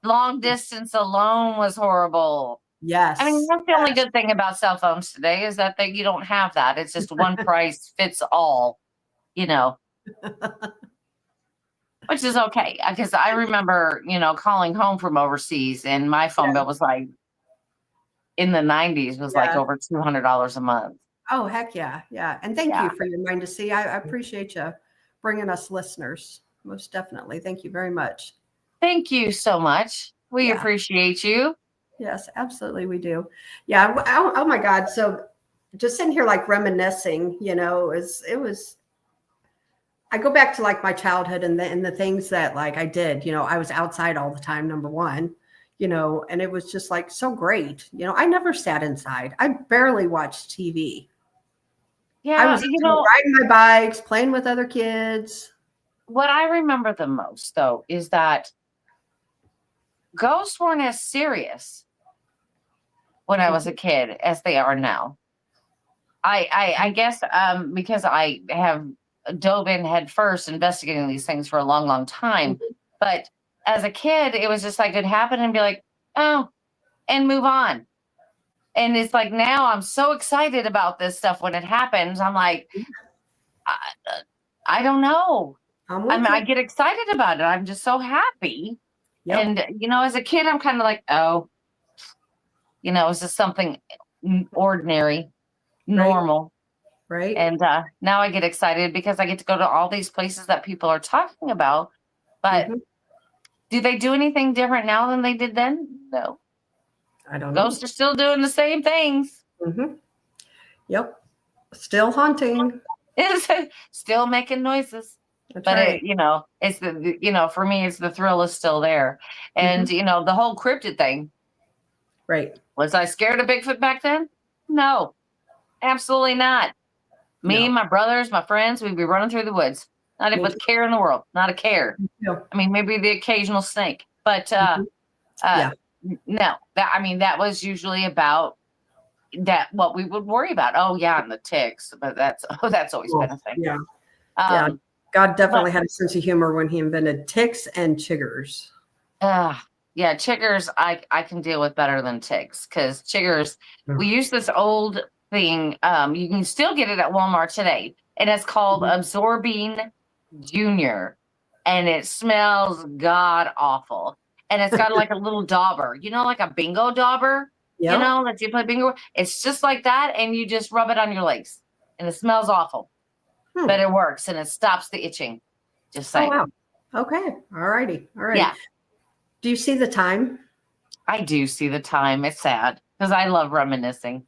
Long distance alone was horrible.
Yes.
I mean, that's the only good thing about cell phones today is that you don't have that. It's just one price fits all, which is okay. Because I remember, calling home from overseas and my phone bill was like, in the 90s was like over $200 a month.
Oh, heck yeah. Yeah. And thank you for your mind to see. I appreciate you bringing us listeners. Most definitely. Thank you very much.
Thank you so much. We appreciate you.
Yes, absolutely. We do. Yeah. Oh my God. So just sitting here like reminiscing, it was, I go back to like my childhood and the things that like I did, I was outside all the time, number one, and it was just like so great. I never sat inside. I barely watched TV.
Yeah,
I was riding my bikes, playing with other kids.
What I remember the most though is that ghosts weren't as serious when I was a kid as they are now. I guess because I have dove in head first investigating these things for a long, long time. But as a kid, it was just like it'd happen and be like, oh, and move on. And it's like now I'm so excited about this stuff when it happens. I'm like, I don't know. I get excited about it. I'm just so happy. Yep. And, as a kid, I'm kind of like, oh, it's just something ordinary, normal.
Right.
And now I get excited because I get to go to all these places that people are talking about. But do they do anything different now than they did then? No.
I don't know.
Ghosts are still doing the same things.
Yep. Still haunting.
Still making noises.
That's
but
right.
it's the for me it's the thrill is still there. And the whole cryptid thing.
Right.
Was I scared of Bigfoot back then? No. Absolutely not. Me, my brothers, my friends, we'd be running through the woods. Not even with care in the world. Not a care. I mean, maybe the occasional snake. But no. That was usually about what we would worry about. Oh yeah, and the ticks. But that's always been a thing.
Yeah. God definitely had a sense of humor when he invented ticks and chiggers.
Yeah, chiggers I can deal with better than ticks because chiggers, we use this old thing. You can still get it at Walmart today. And it's called Absorbing Junior. And it smells god awful. And it's got like a little dauber, like a bingo dauber, that you play bingo. It's just like that. And you just rub it on your legs. And it smells awful. But it works and it stops the itching. Just saying.
Oh, wow. Okay. All righty. All right.
Yeah.
Do you see the time?
I do see the time. It's sad because I love reminiscing.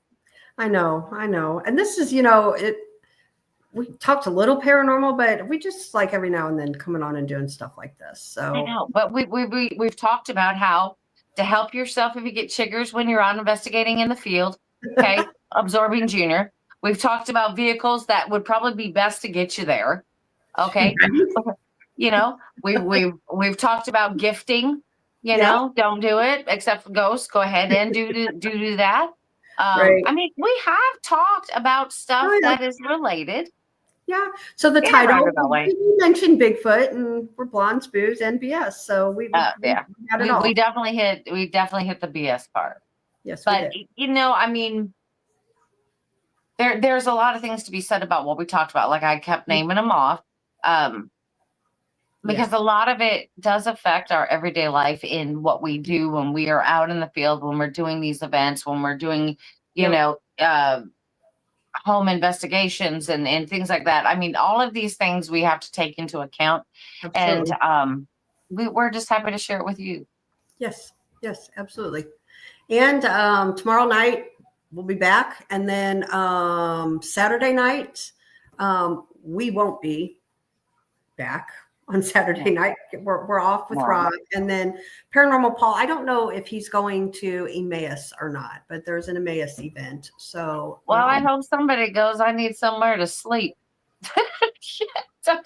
I know. And this is, we talked a little paranormal, but we just like every now and then coming on and doing stuff like this. So
I know, but we've talked about how to help yourself if you get chiggers when you're out investigating in the field. Okay. Absorbing Junior. We've talked about vehicles that would probably be best to get you there. Okay. We've talked about gifting, don't do it except for ghosts. Go ahead and do that.
Right.
We have talked about stuff that is related.
Yeah. So the title, you mentioned Bigfoot and we're Blondes, Booze, and BS. So we had it all.
We definitely hit the BS part.
Yes.
But there's a lot of things to be said about what we talked about. Like I kept naming them off. Because a lot of it does affect our everyday life in what we do when we are out in the field, when we're doing these events, when we're doing, home investigations and things like that. All of these things we have to take into account. Absolutely. And we're just happy to share it with you.
Yes, absolutely. And tomorrow night we'll be back. And then Saturday night, we won't be back. On Saturday night, we're off with Rob, and then Paranormal Paul. I don't know if he's going to Emmaus or not, but there's an Emmaus event. So,
I hope somebody goes. I need somewhere to sleep.
You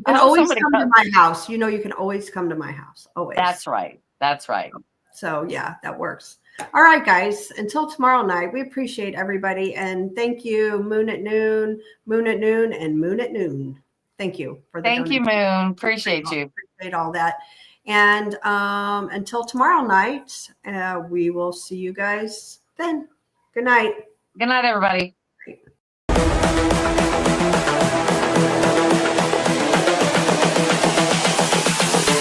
can always come to my house. You can always come to my house. Always.
That's right.
So yeah, that works. All right, guys. Until tomorrow night, we appreciate everybody and thank you. Moon at noon, and Moon at noon. Thank you for the
donation. You, Moon. Appreciate you.
Appreciate all that. And until tomorrow night, we will see you guys then. Good night.
Good night, everybody.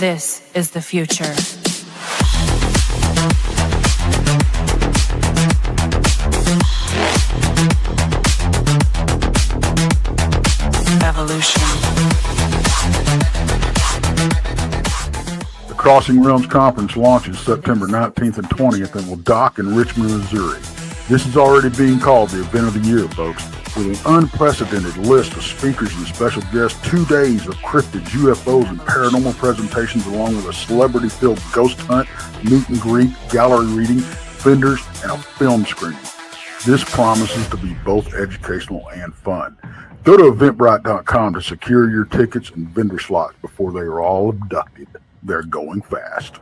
This is the future. Evolution.
Crossing Realms Conference launches September 19th and 20th and will dock in Richmond, Missouri. This is already being called the event of the year, folks, with an unprecedented list of speakers and special guests, 2 days of cryptids, UFOs, and paranormal presentations, along with a celebrity-filled ghost hunt, meet and greet, gallery reading, vendors, and a film screening. This promises to be both educational and fun. Go to eventbrite.com to secure your tickets and vendor slots before they are all abducted. They're going fast.